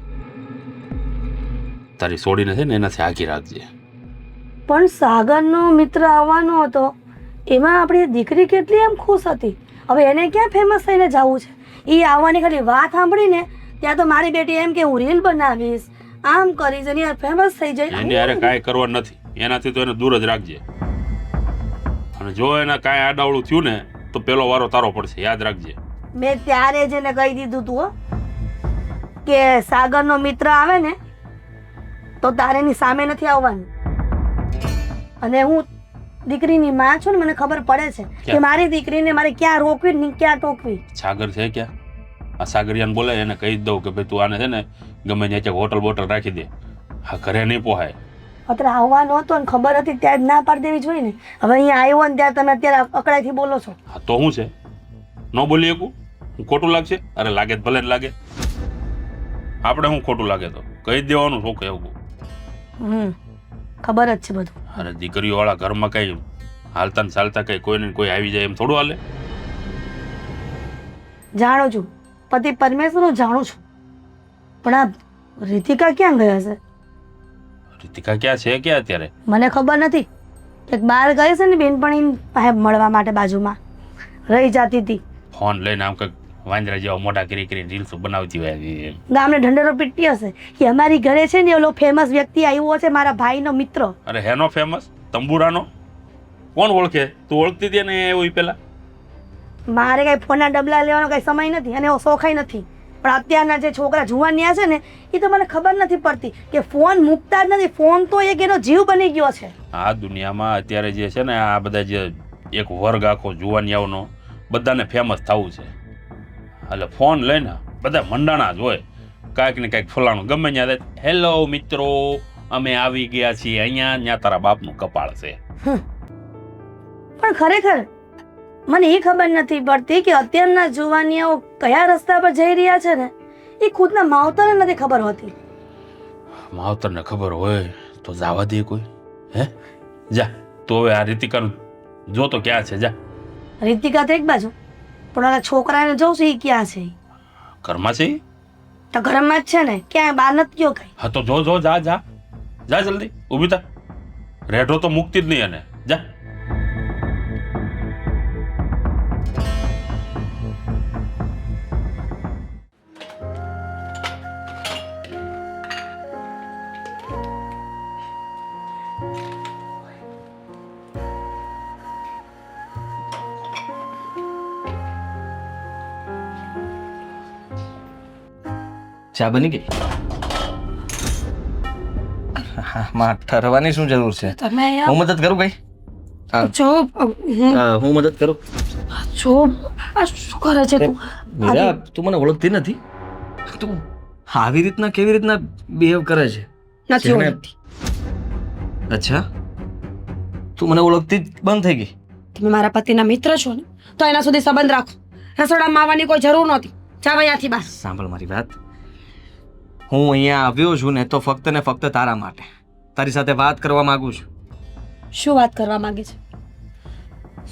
તારી સોડીને છે ને એનાથી આગી રાખજે. પણ સાગરનો મિત્ર આવવાનો હતો એમાં આપણી દીકરી કેટલી એમ ખુશ હતી. હવે એને ક્યાં ફેમસ થઈને જવું છે? એ આવવાની ખાલી વાત સાંભળીને ત્યાં તો મારી બેટી એમ કે હું રીલ બનાવીશ, આમ કરીશ, એની ફેમસ થઈ જાય. એને યારે કાંઈ કરવા નથી. એનાથી તો એને દૂર જ રાખજે. અને જો એને કાંઈ આડાવડું થયું ને તો પેલો વારો તારો પડશે, યાદ રાખજે. મેં ત્યારે જ એને કહી દીધું તું કે સાગરનો મિત્ર આવે ને તો તારે એની સામે નથી આવવાનું. અને હું દીકરીની માં છું ને, મને ખબર પડે છે કે મારી દીકરીને મારે ક્યાં રોકવી ને ક્યાં ટોકવી. સાગર છે ક્યાં? આ સાગરિયાને બોલે એને કહી જ દઉં કે ભાઈ તું આને છે ને ગમે ત્યાં ક્યાંક હોટલ બોટલ રાખી દે. હા ઘરે નહીં પોહાય. અત્યારે આવવાનો હતો ને ખબર હતી ત્યાં જ ના પાડી દેવી જોઈએ ને. હવે અહીંયા આવ્યો ને ત્યાં તમે અત્યારે અકળાઈથી બોલો છો. હા તો શું છે, ન બોલી શકું? હું ખોટું લાગશે? અરે લાગે જ ભલે જ લાગે. આપણે શું ખોટું લાગે તો કહી જ દેવાનું. શું કહેવું? ખબર જ છે બધું. અરે દીકરીઓવાળા ઘરમાં કઈ હાલતા ને ચાલતા કઈ કોઈને ને કોઈ આવી જાય એમ થોડું હાલે? જાણું છું, પતિ પરમેશ્વર હું જાણું છું, પણ આ રીતિકા ક્યાં ગયા છે? રીતિકા ક્યાં છે ક્યાં અત્યારે? મને ખબર નથી. એક બહાર ગઈ છે ને બેનપણી પાસે મળવા માટે, બાજુમાં રહી જતી હતી. ફોન લઈને આમ કંઈક વાંદરા જેવા મોટા કરી કરીને રીલ્સ બનાવતી હોય. ગામને ઢંઢેરો પીટતી હશે કે અમારી ઘરે છે ને ઓલો ફેમસ વ્યક્તિ આવ્યો છે, મારા ભાઈનો મિત્ર. અરે હેનો ફેમસ? તંબુરાનો? કોણ ઓળખે? તું ઓળખતી હતી ને એવું પેલા? મારે કઈ ફોનના ડબલા લેવાનો કઈ સમય નથી અને એવો શોખાય નથી. પણ અત્યારના જે છોકરા જુવાનિયા છે ને એ તો મને ખબર નથી પડતી કે ફોન મૂકતા જ નથી. ફોન તો એક એનો જીવ બની ગયો છે. આ દુનિયામાં અત્યારે જે છે ને આ બધા જે એક વર્ગ આખો જુવાનિયાઓનો બધાને ફેમસ થવું છે. એટલે ફોન લઈને બધા મંડાણા જ હોય. કાંઈક ને કાંઈક ફલાણું ગમે ત્યાં હેલો મિત્રો અમે આવી ગયા છીએ અહીંયા, ત્યાં તારા બાપનું કપાળ છે. પણ ખરેખર મને એ ખબર નથી પડતી કે અત્યારના જુવાનિયાઓ કયા રસ્તા પર જઈ રહ્યા છે ને એ ખુદના માવતરને નથી ખબર હોતી. માવતરને ખબર હોય તો જવા દે કોઈ. હે જા તો હવે આ રીતિકાનું જો તો ક્યાં છે? જા. રીતિકા તો એક બાજુ, પણ ઓલા છોકરાને જોઉં છું એ ક્યાં છે? ઘરમાં છે ઈ? તો ઘરમાં જ છે ને, ક્યાંય બહાર નથી ગયો કઈ. હા તો જો જા જા જા જલ્દી ઊભી થા. રેઢો તો મુકતી જ નહીં એને. જા. ચા બની ગઈ? હા માં ઠરવાની શું જરૂર છે? તમે હું મદદ કરું કઈ? જો હું મદદ કરું? જો આ શું કરે છે તું? મીરા તું મને ઓળખતી નથી. તું આવી રીતના કેવી રીતના બિહેવ કરે છે? નથી જેને- ઓળખતી. અચ્છા તું મને ઓળખતી જ બંધ થઈ ગઈ? તમે મારા પતિના મિત્ર છો ને તો એના સુધી સંબંધ રાખો. રસોડામાં આવવાની કોઈ જરૂર નહોતી. જાવ અહીંયાથી બહાર. સાંભળ મારી વાત. હું અહીંયા આવ્યો છું ને તો ફક્ત ને ફક્ત તારા માટે, તારી સાથે વાત કરવા માંગુ છું. શું વાત કરવા માંગે છે?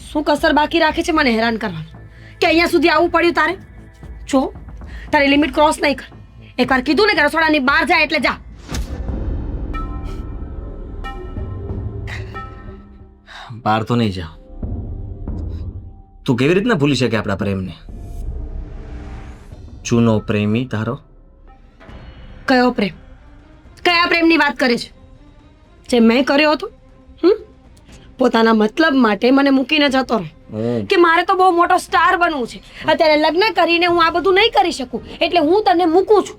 શું કસર બાકી રાખે છે મને હેરાન કરવાનું કે અહીંયા સુધી આવવું પડ્યું તારે? જો તારી લિમિટ ક્રોસ નહીં કર. એકવાર કીધું ને કે રસોડાની બહાર જાય એટલે જા. બહાર તો નહીં જાઉં. તું કેવી રીતના ભૂલી શકે આપણા પ્રેમને? જૂનો પ્રેમી તારો. કયો પ્રેમ? કયા પ્રેમની વાત કરે છે? જે મેં કર્યો હતો? પોતાના મતલબ માટે મને મૂકીને જતો રહે કે મારે તો બહુ મોટો સ્ટાર બનવું છે, અત્યારે લગ્ન કરીને હું આ બધું નહીં કરી શકું એટલે હું તને મૂકું છું.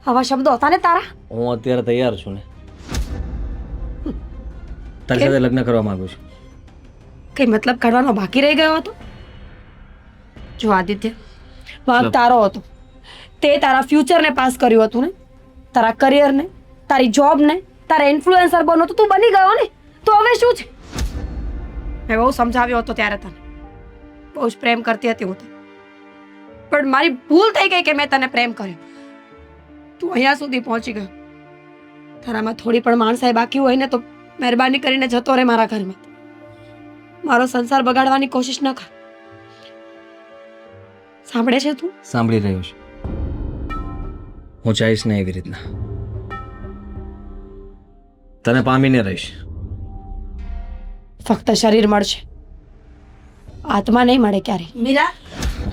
આવા શબ્દો હતા ને તારા? હું અત્યારે તૈયાર છું ને તારી સાથે લગ્ન કરવા માંગુ છું. કઈ મતલબ કાઢવાનો બાકી રહી ગયો હતો? જો આદિત્ય, વાંક તારો હતો. તે તારા ફ્યુચરને પાસ કર્યું હતું ને, તારા કરિયરને, તારી જોબને, તારા ઇન્ફ્લુએન્સર બનો તો તું બની ગયો ને. તો હવે શું છે? મેં બહુ સમજાવ્યો હતો ત્યારે તને, બહુ જ પ્રેમ કરતી હતી હું તને, પણ મારી ભૂલ થઈ ગઈ કે મેં તને પ્રેમ કર્યો. તું અહીંયા સુધી પહોંચી ગયો. તારામાં થોડી પણ માણસાઈ બાકી હોય ને તો મહેરબાની કરીને જતો રહે મારા ઘરમાં. મારો સંસાર બગાડવાની કોશિશ ન કર. સાંભળે છે તું? સાંભળી રહ્યો છું. હું ચાહીશ ને એવી રીતના તને પામીને રહીશ. ફક્ત શરીર મળશે, આત્મા નહીં મળે ક્યારે. મીરા,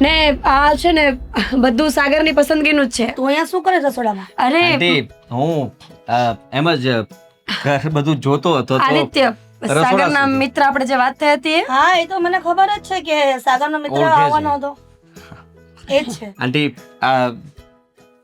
ને આ છે ને બધું સાગરની પસંદગીનું જ છે. તું અહીંયા શું કરે રસોડામાં? અરે આંટી, હું એમ જ ઘર બધું જોતો હતો તો આદિત્ય, રસોડા સાગરના સુધી. મિત્ર આપણે જે વાત થઈ હતી એ? હા, એ તો મને ખબર જ છે કે સાગરનો મિત્ર ઓળખે છે. આવવાનો હતો. એ જ છે. આંટી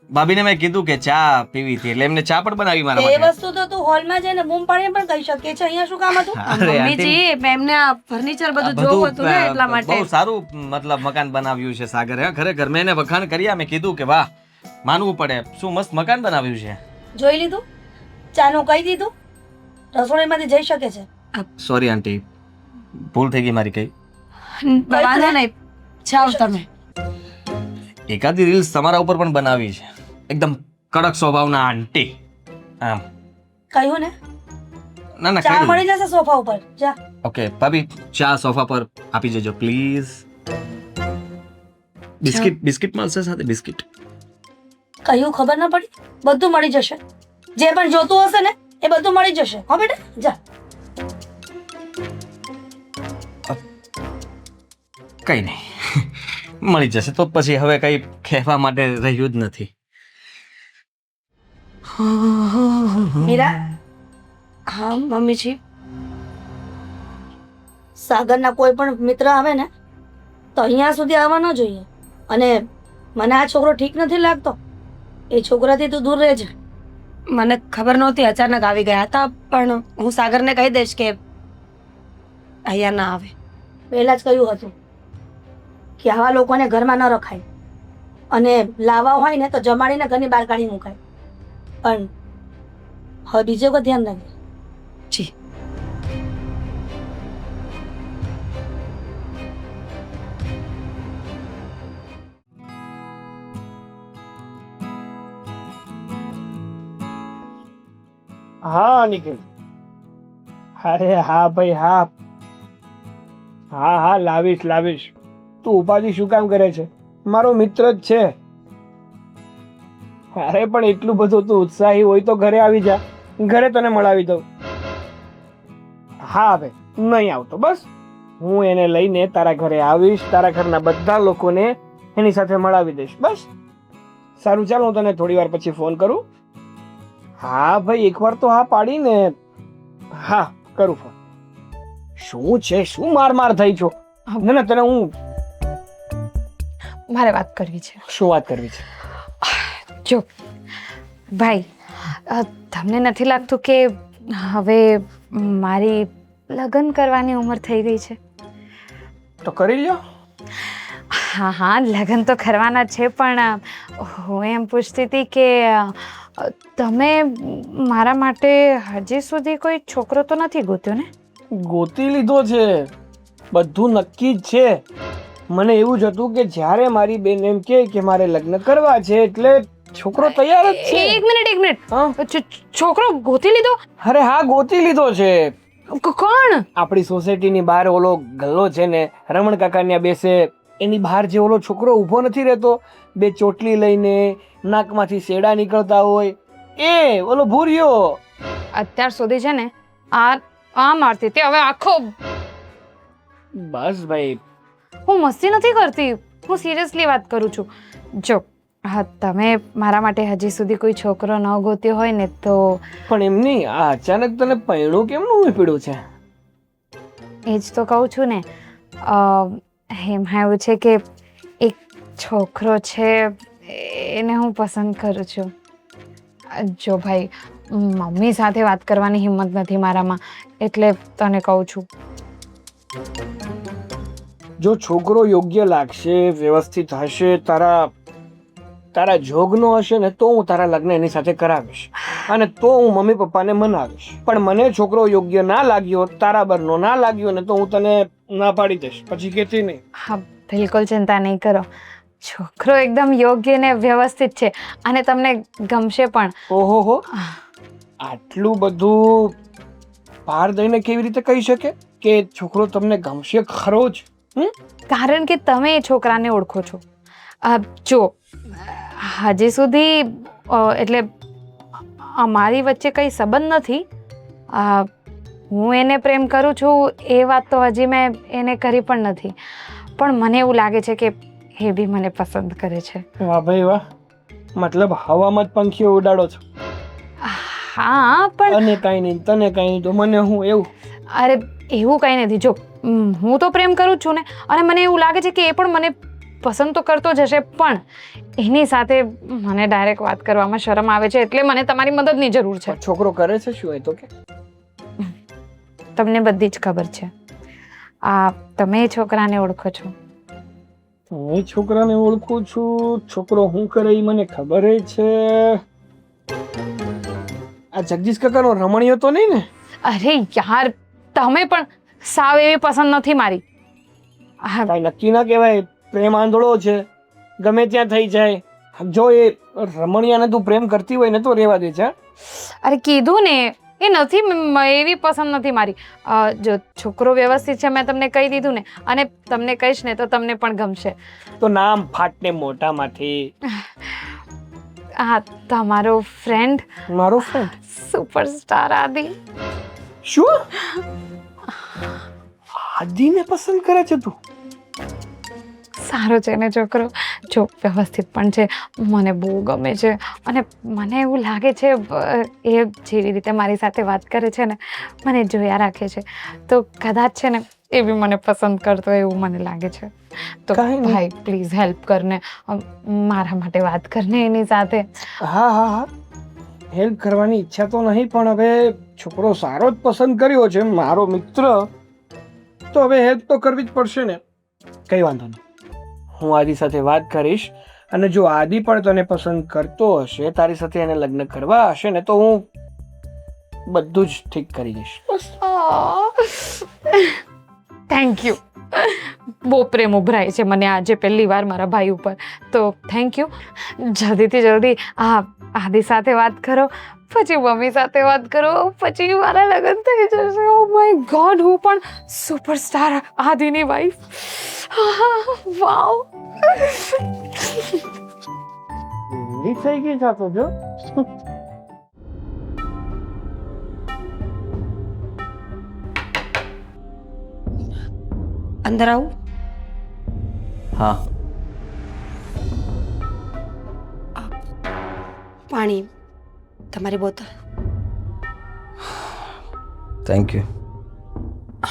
ભાભીને મેં કીધું કે ચા પીવી હતી એટલે એમને ચા પણ બનાવી મારા એ માટે વસ્તુ તો તું હોલમાં જઈને બૂમ પાડીને પણ કહી શકીએ છે. અહીંયા શું કામ હતું? અરે આંટી, મમ્મીજી એમને આ ફર્નિચર આ બધું જોવું હતું ને એટલા માટે. બહુ સારું મતલબ મકાન બનાવ્યું છે સાગર. હા ખરેખર મેં એને વખાણ કર્યા. મેં કીધું કે વાહ, માનવું પડે, શું મસ્ત મકાન બનાવ્યું છે. જોઈ લીધું? ચાનું કહી દીધું? રસોડામાંથી જઈ શકે છે. સોરી આંટી, ભૂલ થઈ ગઈ મારી. કઈ વાંધો નહીં, જાઓ તમે. એકાદી રીલ્સ તમારા ઉપર પણ બનાવી છે. એકદમ કડક સ્વભાવના આંટી. આમ કહ્યું ને, ના ના ચા કઈ મળી જશે સોફા ઉપર. જા. ઓકે ભાભી, ચા સોફા પર આપી જજો પ્લીઝ. બિસ્કિટ બિસ્કિટ મળશે સાથે? બિસ્કિટ કહ્યું ખબર ના પડી? બધું મળી જશે. જે પણ જોતું હશે ને એ બધું મળી જશે. હો બેટા, જા. કઈ નહીં, મળી જશે તો પછી હવે કઈ કહેવા માટે રહ્યું જ નથી. મીરા, હા મમ્મીજી. સાગરના કોઈ પણ મિત્ર આવે ને તો અહીંયા સુધી આવવા ન જોઈએ. અને મને આ છોકરો ઠીક નથી લાગતો. એ છોકરાથી તું દૂર રહેજે. મને ખબર નહોતી, અચાનક આવી ગયા હતા, પણ હું સાગરને કહી દઈશ કે અહીંયા ના આવે. પહેલા જ કહ્યું હતું કે આવા લોકોને ઘરમાં ન રખાય, અને લાવવા હોય ને તો જમાડીને ઘરની બહાર કાઢી મુકાય. પણ હવે બીજો કોઈ ધ્યાન રાખજે. જી. હા નિખિલ, અરે હા ભાઈ હા, હા હા લાવીશ લાવીશ. તું ઉપાધિ શું કામ કરે છે? મારો મિત્ર જ છે. અરે પણ એટલું બધું તું ઉત્સાહી હોય તો ઘરે આવી જા, ઘરે તને મળાવી દઉં. હા હવે નહીં આવતો, બસ હું એને લઈને તારા ઘરે આવીશ, તારા ઘરના બધા લોકોને એની સાથે મળાવી દઈશ. બસ સારું, ચાલ હું તને થોડી વાર પછી ફોન કરું. હા ભાઈ, એકવાર તો હા પાડીને. હા કરું ફોન. શું છે, શું માર માર થઈ છો? ના ના, તને હું મારે વાત કરવી છે. શું વાત કરવી છે? જો ભાઈ, તમને નથી લાગતું કે હવે મારી લગ્ન કરવાની ઉંમર થઈ ગઈ છે? તો કરી લ્યો. હા હા, લગ્ન તો કરવાના છે, પણ હું એમ પૂછતી હતી કે તમે મારા માટે હજી સુધી કોઈ છોકરો તો નથી ગોત્યો ને? ગોતી લીધો છે, બધું નક્કી જ છે. મને એવું જ હતું કે જ્યારે મારી બેન એમ કે મારે લગ્ન કરવા છે એટલે છોકરો તૈયાર જ છે. એક મિનિટ હા? છોકરો ગોતી લીધો? અરે હા, ગોતી લીધો છે. કોણ? આપણી સોસાયટીની બહાર ઓલો ગલ્લો છે ને, રમણ કાકા ત્યાં બેસે, એની બહાર જે ઓલો છોકરો ઊભો નથી રહેતો, બે ચોટલી લઈને, નાકમાંથી શેડા નીકળતા હોય, એ ઓલો ભૂરિયો. અત્યાર સુધી છે ને આ મારતી તે હવે આખો. બસ ભાઈ, હું મસ્તી નથી કરતી, હું સિરિયસલી વાત કરું છું. જો હા, તમે મારા માટે હજી સુધી કોઈ છોકરો ન ગોત્યો હોય ને તો. પણ એમની આ અચાનક તને પૈણું કેમનું પીડ્યું છે? એ જ તો કહું છું ને. એમાં એવું છે કે એક છોકરો છે, એને હું પસંદ કરું છું. જો ભાઈ, મમ્મી સાથે વાત કરવાની હિંમત નથી મારામાં, એટલે તને કહું છું. જો છોકરો યોગ્ય લાગશે, વ્યવસ્થિત હશે, તારા જોગનો હશે ને, તો હું તારા લગ્ન એની સાથે કરાવીશ, અને તો હું મમ્મી પપ્પાને મનાવીશ. પણ મને છોકરો યોગ્ય ના લાગ્યો, તારા બરનો ના લાગ્યો ને, તો હું તને ના પાડી દઈશ, પછી કહેતી નહીં. હા, બિલકુલ ચિંતા નહીં કરો. છોકરો એકદમ યોગ્ય ને વ્યવસ્થિત છે, અને તમને ગમશે પણ. ઓહો હો, આટલું બધું બહાર દઈને કેવી રીતે કહી શકે કે છોકરો તમને ગમશે ખરો જ? કારણ કે તમે એ છોકરાને ઓળખો છો. જો હજી સુધી એટલે અમારી વચ્ચે કંઈ સંબંધ નથી. હું એને પ્રેમ કરું છું એ વાત તો હજી મેં એને કરી પણ નથી, પણ મને એવું લાગે છે કે એ બી મને પસંદ કરે છે. વાહ ભાઈ વાહ, મતલબ હવામાં જ પંખીઓ ઉડાડો છો. હા પણ અને કાંઈ નહીં, તને કાંઈ નહીં તો મને હું એવું. અરે એવું કંઈ નથી. જો હું તો પ્રેમ કરું જ છું ને, અને મને એવું લાગે છે કે એ પણ મને પસંદ તો કરતો જ હશે, પણ એની સાથે મને ડાયરેક્ટ વાત કરવામાં શરમ આવે છે, એટલે મને તમારી મદદની જરૂર છે. છોકરો કરે છે શું એ તો કે? તમને બધી જ ખબર છે. તમે એ છોકરાને ઓળખો છો? હું એ છોકરાને ઓળખું છું. છોકરો હું કરે એ મને ખબર છે. આ જગદીશ કાકાનો રમણીયો તો નહીં ને? અરે યાર, તમે પણ સાવ એવી પસંદ નથી મારી. કાંઈ નક્કી ના કહેવાય. પ્રેમ આંધળો છે, ગમે ત્યાં થઈ જાય. જો એ રમણીયાને તું પ્રેમ કરતી હોય ને તો રહેવા દે છે. અરે કીધું ને, એ નથી એવી પસંદ નથી મારી. જો છોકરો વ્યવસ્થિત છે મેં તમને કહી દીધું ને, અને તમને કહીશ ને તો તમને પણ ગમશે. તો નામ ફાટને મોટામાંથી. તમારો ફ્રેન્ડ, મારો ફ્રેન્ડ સુપરસ્ટાર આદિ. શું? આદિને પસંદ કરે છે તું? સારો છે ને છોકરો, જો વ્યવસ્થિત પણ છે, મને બહુ ગમે છે. અને મને એવું લાગે છે એ જેવી રીતે મારી સાથે વાત કરે છે ને, મને જોયા રાખે છે, તો કદાચ છે ને એ બી મને પસંદ કરતો હોય એવું મને લાગે છે. તો કાંઈ નહીં. ભાઈ પ્લીઝ હેલ્પ કરને, મારા માટે વાત કરને એની સાથે. હા હા હા, હેલ્પ કરવાની ઈચ્છા તો નહીં, પણ હવે છોકરો સારો જ પસંદ કર્યો છે, મારો મિત્ર, તો હવે હેલ્પ તો કરવી જ પડશે ને. કઈ વાંધો નહીં, હું આદિ સાથે વાત કરીશ, અને જો આદિ પણ તને પસંદ કરતો હશે, તારી સાથે એને લગ્ન કરવા હશે ને, તો હું બધું જ ઠીક કરી દઈશ. બસ. Thank you. બહુ પ્રેમ ઉભરાય છે મને આજે પહેલી વાર મારા ભાઈ ઉપર, તો થેન્ક યુ. જલ્દીથી જલ્દી આદિ સાથે વાત કરો, પછી મમ્મી સાથે વાત કરો, પછી મારા લગ્ન થઈ જશે. ઓ માય ગોડ, હું પણ સુપરસ્ટાર આદિની વાઈફ. વાવ. થઈ ગઈ થતો જો. અંદર આવું? હા. પાણી, તમારી બોતલ. Thank you.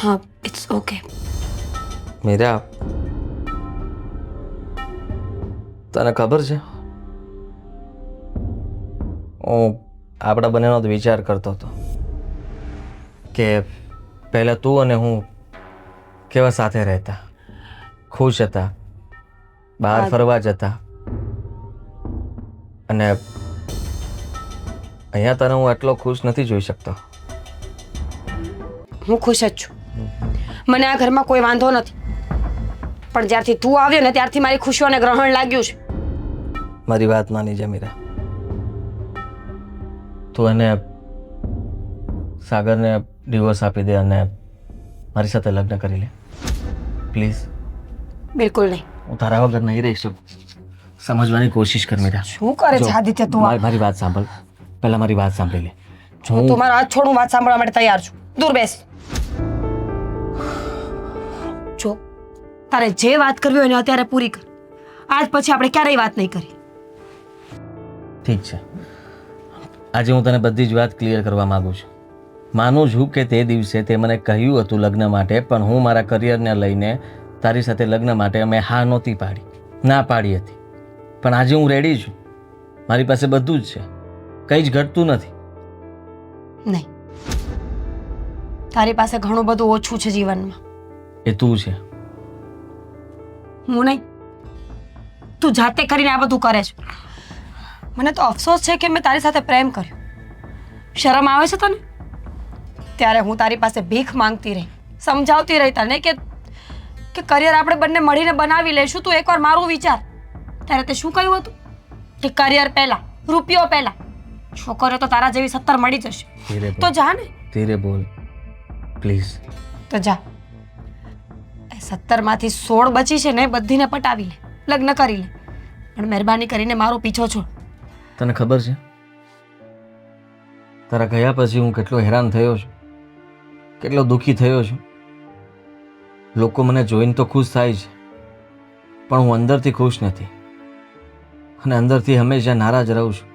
હા, ઇટ્સ ઓકે. મીરા, તને ખબર છે, હું આપણા બંનેનો જ વિચાર કરતો હતો કે પહેલાં તું અને હું કેવા સાથે રહેતા, ખુશ હતા, બહાર ફરવા જતા, અને અહીંયા તને હું આટલો ખુશ નથી જોઈ શકતો. હું ખુશ જ છું. મને આ ઘરમાં કોઈ વાંધો નથી, પણ જ્યારથી તું આવ્યો ને ત્યારથી મારી ખુશીઓને ગ્રહણ લાગ્યું છે. મારી વાત માની જા મીરા. તું એને સાગરને ડિવોર્સ આપી દે અને મારી સાથે લગ્ન કરી લે પ્લીઝ. બિલકુલ નહીં. હું તારા વગર નહીં રહી શકું. સમજવાની કોશિશ કર મીરા. શું કરે છે આદિત્ય તું? મારી વાત સાંભળ, પહેલા મારી વાત સાંભળી લે. જો હું તમારો હાથ છોડું, વાત સાંભળવા માટે તૈયાર છું. દૂર બેસ. જો તારે જે વાત કરવી હોય ને અત્યારે પૂરી કર. આજ પછી આપણે ક્યારેય વાત નહીં કરી. ઠીક છે, આજે હું તને બધી જ વાત ક્લિયર કરવા માંગુ છું. માનું છું કે તે દિવસે તે મને કહ્યું હતું લગ્ન માટે, પણ હું મારા કરિયરને લઈને તારી સાથે લગ્ન માટે મેં હા નહોતી પાડી, ના પાડી હતી. પણ આજે હું રેડી છું, મારી પાસે બધું જ છે, કંઈ જ ઘટતું નથી. નહીં, તારી પાસે ઘણું બધું ઓછું છે જીવનમાં. એ તું છે. હું નહીં, તું જાતે કરીને આ બધું કરે છે. મને તો અફસોસ છે કે મેં તારી સાથે પ્રેમ કર્યો. શરમ આવે છે તને? ત્યારે હું તારી પાસે ભીખ માંગતી રહી, સમજાવતી રહી તને કે કરિયર આપણે બંને મળીને બનાવી લઈશું. તું એકવાર મારું વિચાર. ત્યારે તે શું કહ્યું હતું કે કરિયર પહેલા, રૂપિયો પહેલા. છોકરીઓ તો તારા જેવી 70 મળી જશે. તો જા ને. ધીરે બોલ પ્લીઝ. તો જા. એ 70 માંથી 16 બચી છે ને, બધીને પટાવી લે, લગ્ન કરી લે, પણ મહેરબાની કરીને મારો પીછો છોડ. તને ખબર છે, તારા ગયા પછી હું કેટલો હેરાન થયો છું, કેટલો દુઃખી થયો છું. લોકો મને જોઈને તો ખુશ થાય છે, પણ હું અંદરથી ખુશ નથી, અને અંદરથી હંમેશા નારાજ રહું છું.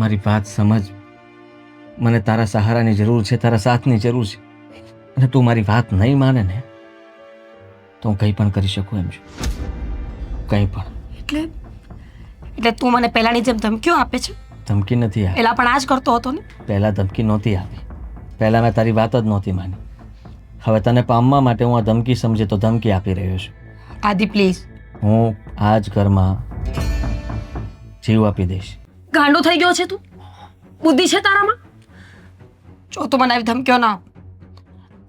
મારી વાત સમજ. મને તારા સહારાની જરૂર છે, તારા સાથની જરૂર છે, અને તું મારી વાત નહીં માને ને તો હું કંઈ પણ કરી શકું એમ છું. કંઈ પણ. એટલે એટલે તું મને પહેલાની જેમ ધમકીઓ આપે છે? ધમકી નથી આપી. પહેલા પણ આ જ કરતો હતો ને? પહેલાં ધમકી નહોતી આપી. પહેલાં મેં તારી વાત જ નહોતી માની. હવે તને પામવા માટે હું આ ધમકી સમજે તો ધમકી આપી રહ્યો છું. આદિ પ્લીઝ. હું આ જ ઘરમાં જીવ આપી દઈશ. ગાંડો થઈ ગયો છે તું? બુદ્ધિ છે તારામાં? જો તું મને આવી ધમકીઓ ના આપ.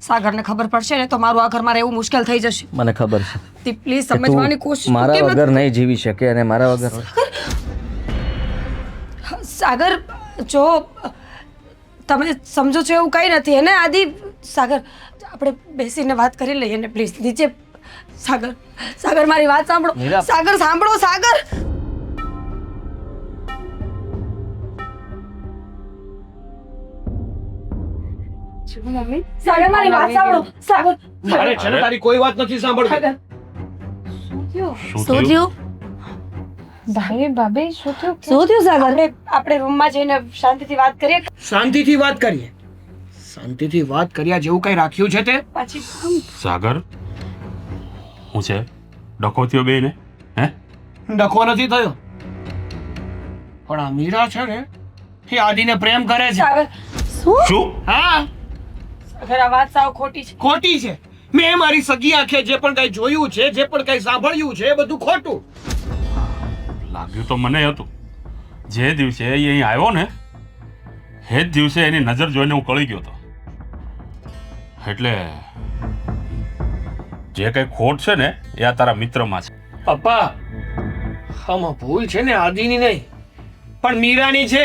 સાગરને ખબર પડશે ને તો મારું આ ઘરમાં રહેવું મુશ્કેલ થઈ જશે. મને ખબર છે આદિ પ્લીઝ કે સમજવાની તું કોશિશ મારા કેમ વગર નહીં જીવી શકે અને મારા વગર સાગર, જો તમે સમજો છો એવું કંઈ નથી એને આદિ. સાગર, આપણે બેસીને વાત કરી લઈએ ને પ્લીઝ. નીચે સાગર, સાગર મારી વાત સાંભળો. મીરા. સાગર સાંભળો. સાગર, મમ્મી સાગર મારી વાત સાંભળો. સાગર, મારે છે ને તારી કોઈ વાત નથી સાંભળવી. સાગર, શું શું થયું થયું ભાઈ ભાભી શું થયું? શું થયું સાગર? આપણે રૂમમાં જઈને શાંતિથી વાત કરીએ. શાંતિથી વાત કરીએ. શાંતિથી વાત કર્યા જેવું કઈ રાખ્યું છે તે? પછી સાગર હું છે ડખો થયો બેને? હે ડખો નથી થયો, પણ આ મીરા છે ને એ આદિને પ્રેમ કરે છે. સાગર, શું? હા, સાગર આ વાત સાવ ખોટી છે. ખોટી છે. મેં મારી સગી આંખે જે પણ કઈ જોયું છે, જે પણ કઈ સાંભળ્યું છે, એ બધું ખોટું. લાગ્યું તો મને હતું. જે દિવસે એ અહીં આવ્યો ને એ જ દિવસે એની નજર જોઈને હું કળી ગયો હતો. એટલે જે કઈ ખોટ છે ને એ આ તારા મિત્રમાં છે. પપ્પા, આમાં ભૂલ છે ને આદિની નહીં પણ મીરાની છે.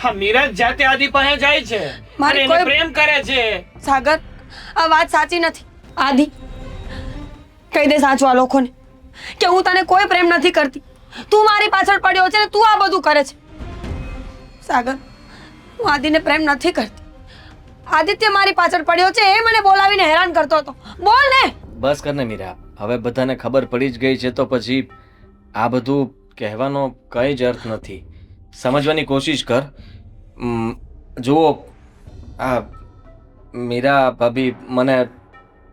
હા, મીરા જ જાતે આદિ પાસે જાય છે મારી અને એને કોઈ- પ્રેમ કરે છે. સાગર, આ વાત સાચી નથી. આદિ, કહી દે સાચું આ લોકોને કે હું તને કોઈ પ્રેમ નથી કરતી. તું મારી પાછળ પડ્યો છે ને તું આ બધું કરે છે. સાગર, હું આદિને પ્રેમ નથી કરતી. આદિત્ય મારી પાછળ પડ્યો છે, એ મને બોલાવીને હેરાન કરતો હતો. બોલ ને. બસ કર ને મીરા. હવે બધાને ખબર પડી જ ગઈ છે તો પછી આ બધું કહેવાનો કંઈ જ અર્થ નથી. સમજવાની કોશિશ કર. જુઓ, આ મીરા ભાભી મને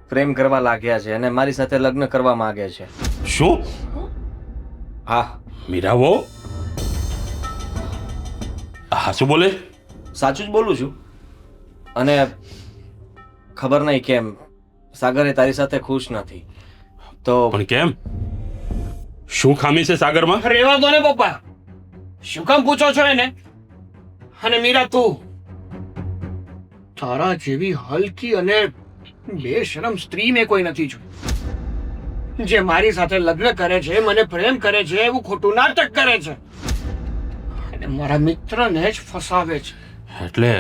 પ્રેમ કરવા લાગ્યા છે અને મારી સાથે લગ્ન કરવા માંગે છે. શું? હા, મીરાવો હા શું બોલે? સાચું જ બોલું છું. અને ખબર નહીં કેમ સાગરે તારી સાથે ખુશ નથી. તો પણ કેમ? શું ખામી છે સાગરમાં? રહેવા દો ને પપ્પા, શું કામ પૂછો છો એને? અને મીરા, તું તારા જેવી હલકી અને બેશરમ સ્ત્રી મેં કોઈ નથી જોઈ જે મારી સાથે લગ્ન કરે છે, મને પ્રેમ કરે છે, એવું ખોટું નાટક કરે છે અને મારા મિત્રને જ ફસાવે છે. એટલે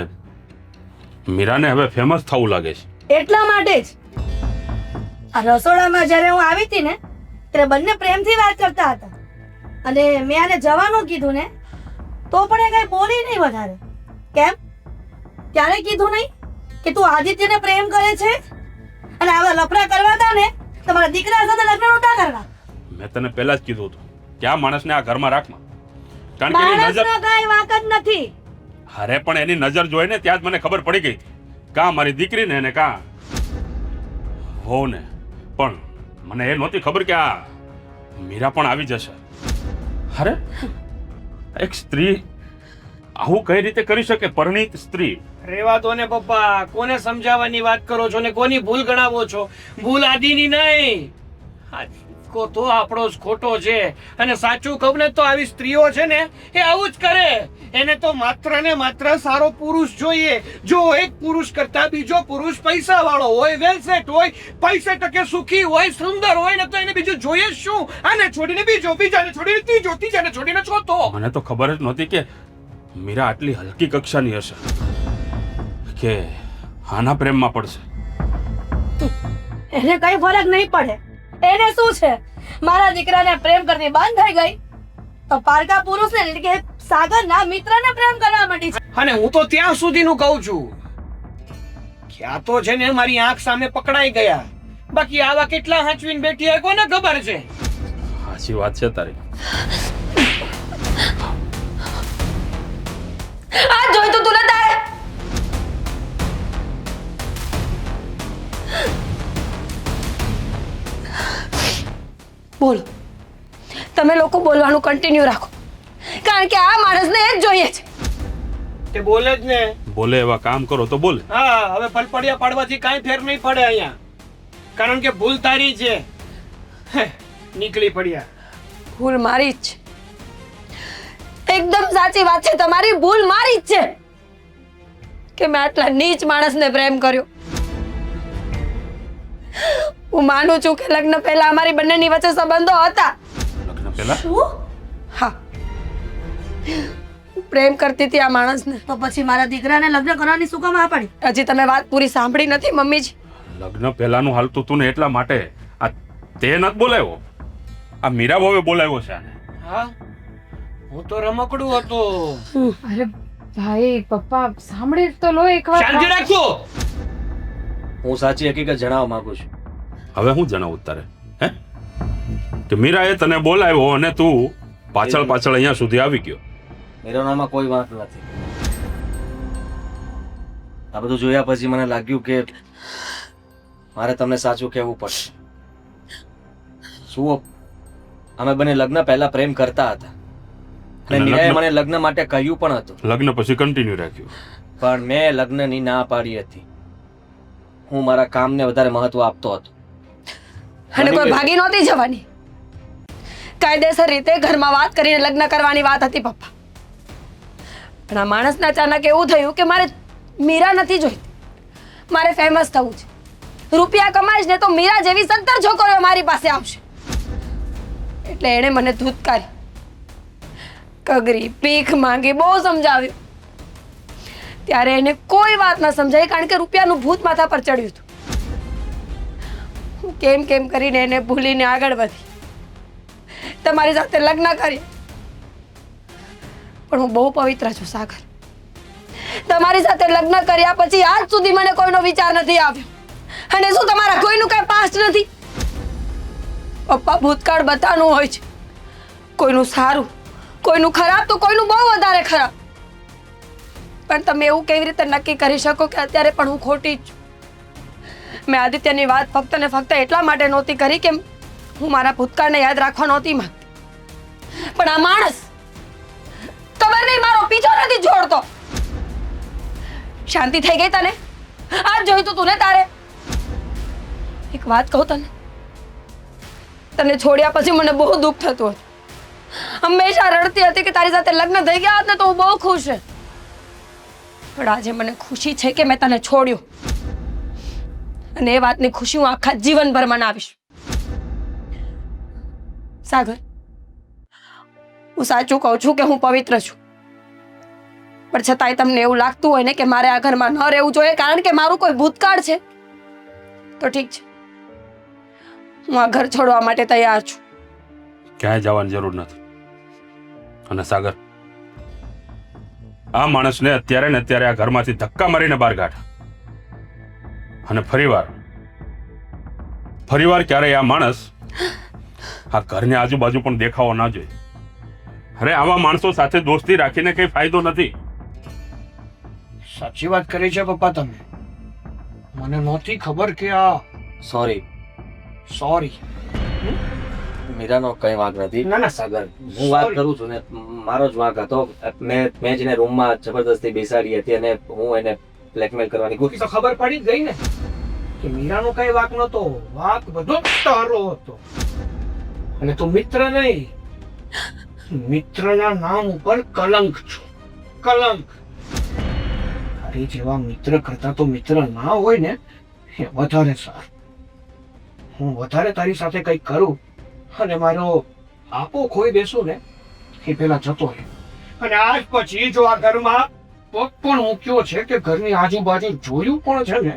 મીરાને હવે ફેમસ થવું લાગે છે. એટલા માટે જ આ રસોડામાં જ્યારે હું આવી હતી ને ત્યારે બંને પ્રેમથી વાત કરતા હતા અને મેં આને જવાનું કીધું ને તો પણ એ કઈ બોલી નહીં વધારે. કેમ? ત્યારે કીધું નહીં કે તું આદિત્યને પ્રેમ કરે છે અને આવા લફડા કરવા હતા ને તમારા દીકરા સાથે લગ્ન નહોતા કરવા. મેં તને પહેલા જ કીધું હતું કે આ માણસને આ ઘરમાં રાખમાં. કારણ કે એની નજર માણસનો કઈ વાંક જ નથી. અરે પણ એની નજર જોઈને ત્યાં જ મને ખબર પડી ગઈ કાં મારી દીકરીને ને કાં વહુને. પણ મને એ નહોતી ખબર કે આ મીરા પણ આવી જશે. અરે એક સ્ત્રી આવું કઈ રીતે કરી શકે? પરિણીત સ્ત્રી. રેવા દો ને પપ્પા, કોને સમજાવવાની વાત કરો છો ને કોની ભૂલ ગણાવો છો? ભૂલ આદિની નહીં, કો તો આપણો જ ખોટો છે. અને સાચું કહું ને તો આવી સ્ત્રીઓ છે ને એ આવું જ કરે. એને તો માત્ર ને માત્ર સારો પુરુષ જોઈએ. જો એક પુરુષ કરતા બીજો પુરુષ પૈસા વાળો હોય, વેલ સેટ હોય, પૈસે ટકે સુખી હોય, સુંદર હોય ને તો એને બીજું જોઈએ જ શું? આને છોડીને બીજો, બીજાને છોડીને ત્રીજો, ત્રીજાને છોડીને ચોથો. મને તો ખબર જ નહોતી કે મીરા આટલી હલકી કક્ષાની હશે કે આના પ્રેમમાં પડશે. એને કઈ ફરક નહીં પડે. એને શું છે, મારા દીકરાને પ્રેમ કરતી બંધ થઈ ગઈ તો પારકા પુરુષને એટલે કે સાગરના મિત્રને પ્રેમ કરવા માંડી છે. અને હું તો ત્યાં સુધીનું કહું છું કે આ તો છે ને મારી આંખ સામે પકડાઈ ગયા. બાકી આવા કેટલા હાંચવીને બેઠી હોય કોને ખબર છે? સાચી વાત છે તારી. આ જોઈ તો તું તારે. બોલો, તમે લોકો બોલવાનું કન્ટિન્યુ રાખો. કારણ કે આ માણસને એ જ જોઈએ છે. તે બોલે જ ને. બોલે એવા કામ કરો તો બોલે. હા, હવે પલપડિયા પાડવાથી કાંઈ ફેર નહીં પડે અહીંયા, કારણ કે ભૂલ તારી છે. નીકળી પડ્યા. ભૂલ મારી જ છે. એકદમ સાચી વાત છે તમારી, ભૂલ મારી જ છે કે મેં આટલા નીચ માણસને પ્રેમ કર્યો. હું માનું છું કે લગ્ન પહેલા અમારી બંનેની વચ્ચે સંબંધો હતા. લગ્ન પહેલા હા, હું પ્રેમ કરતી હતી આ માણસને. તો પછી મારા દીકરાને લગ્ન કરવાની શું કામ આ પાડી? હજી તમે વાત પૂરી સાંભળી નથી મમ્મીજી. લગ્ન પહેલાનું હાલતું તું ને એટલા માટે આ તે નથી બોલાવ્યો, આ મીરા ભાવે બોલાવ્યો છે આને. હા, હું તો રમકડું હતો. અરે ભાઈ પપ્પા સાંભળી તો લો એકવાર. શાંતિ રાખો. હું સાચી હકીકત જણાવવા માંગુ છું. હવે હું જણાવું તારે હે કે મીરાએ તને બોલાવ્યો અને તું પાછળ પાછળ અહીંયા સુધી આવી ગયો. મેરોનામાં કોઈ વાંક નથી. આ બધું જોયા પછી મને લાગ્યું કે મારે તમને સાચું કહેવું પડશે. શું અમે બંને લગ્ન પહેલા પ્રેમ કરતા હતા અને મીરાએ મને લગ્ન માટે કહ્યું પણ હતું. લગ્ન પછી કન્ટિન્યુ રાખ્યું. પણ મેં લગ્નની ના પાડી હતી. હું મારા કામને વધારે મહત્વ આપતો હતો. અને કોઈ ભાગી નહોતી જવાની. કાયદેસર રીતે ઘરમાં વાત કરીને લગ્ન કરવાની વાત હતી પપ્પા. પણ આ માણસને અચાનક એવું થયું કે મારે મીરા નથી જોઈતી, મારે ફેમસ થવું છે. રૂપિયા કમાઈશ ને તો મીરા જેવી 70 છોકરીઓ મારી પાસે આવશે. એટલે એણે મને ધૂતકારી, કગરી, ભીખ માંગી, બહુ સમજાવ્યું. ત્યારે એને કોઈ વાત ન સમજાઈ, કારણ કે રૂપિયાનું ભૂત માથા પર ચડ્યું હતું. હું કેમ કેમ કરીને એને ભૂલીને આગળ વધી, તમારી સાથે લગ્ન કરી. પણ હું બહુ પવિત્ર છું સાગર. તમારી સાથે લગ્ન કર્યા પછી આજ સુધી મને કોઈનો વિચાર નથી આવ્યો. અને શું તમારા કોઈનું કઈ પાસ્ટ નથી? પપ્પા, ભૂતકાળ બધાનું હોય છે. કોઈનું સારું, કોઈનું ખરાબ, તો કોઈનું બહુ વધારે ખરાબ. પણ તમે એવું કેવી રીતે નક્કી કરી શકો કે અત્યારે પણ હું ખોટી જ છું? મેં આદિત્યની વાત ફક્ત ને ફક્ત એટલા માટે નહોતી કરી કે હું મારા ભૂતકાળને યાદ રાખવા નહોતી માંગતી. પણ આ માણસ ખબર નહીં મારો પીછો નથી છોડતો. શાંતિ થઈ ગઈ તને? આજ જોઈતું તું ને તારે? એક વાત કહું તને, તને છોડ્યા પછી મને બહુ દુઃખ થતું હતું. હંમેશા રડતી હતી કે તારી સાથે લગ્ન થઈ ગયા હોત ને તો હું બહુ ખુશ છે. પણ આજે મને ખુશી છે કે મેં તને છોડ્યો. અને એ વાતની ખુશી હું આખા જીવનભર મનાવીશ. સાગર, હું સાચું કહું છું કે હું પવિત્ર છું. પણ છતાંય તમને એવું લાગતું હોય ને કે મારે આ ઘરમાં ન રહેવું જોઈએ કારણ કે મારું કોઈ ભૂતકાળ છે, તો ઠીક છે, હું આ ઘર છોડવા માટે તૈયાર છું. ક્યાંય જવાની જરૂર નથી. અને સાગર, આ માણસને અત્યારે ને અત્યારે આ ઘરમાંથી ધક્કા મારીને બહાર કાઢ. અને ફરીવાર ક્યારેય આ માણસ આ ઘરની આજુબાજુ પણ દેખાવો ના જોઈએ. અરે આવા માણસો સાથે દોસ્તી રાખીને કઈ ફાયદો નથી. સાચી વાત કરી છે પપ્પા તમે. મને નહોતી ખબર કે આ. સોરી. મીરાનો કઈ વાંક નથી. ના ના સાગર, હું વાત કરું છું ને, મારો જ વાંક હતો. મેં જેને રૂમમાં જબરદસ્તી બેસાડી હતી અને હું એને બ્લેકમેલ કરવાની તો ખબર પડી જ ગઈ ને કે મીરાનો કઈ વાંક નહોતો. વાંક બધો તારો હતો. અને તું મિત્ર નહીં, મિત્રના નામ ઉપર કલંક છો. કલંક. તારી જેવા મિત્ર કરતા તો મિત્ર ના હોય ને એ વધારે સારું. હું વધારે તારી સાથે કંઈક કરું અને મારો આપો ખોઈ બેસું ને એ પેલા જતો રહે. અને આજ પછી જો આ ઘરમાં પગ પણ મૂક્યો છે કે ઘરની આજુબાજુ જોયું પણ છે ને,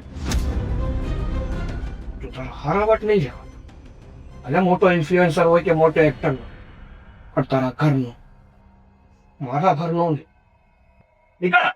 તો તારા હારાવટ નહીં જવા. ભલે મોટો ઇન્ફ્લુએન્સર હોય કે મોટો એક્ટર હોય, પણ તારા ઘરનો, મારા ઘરનો નહીં. નીકળ.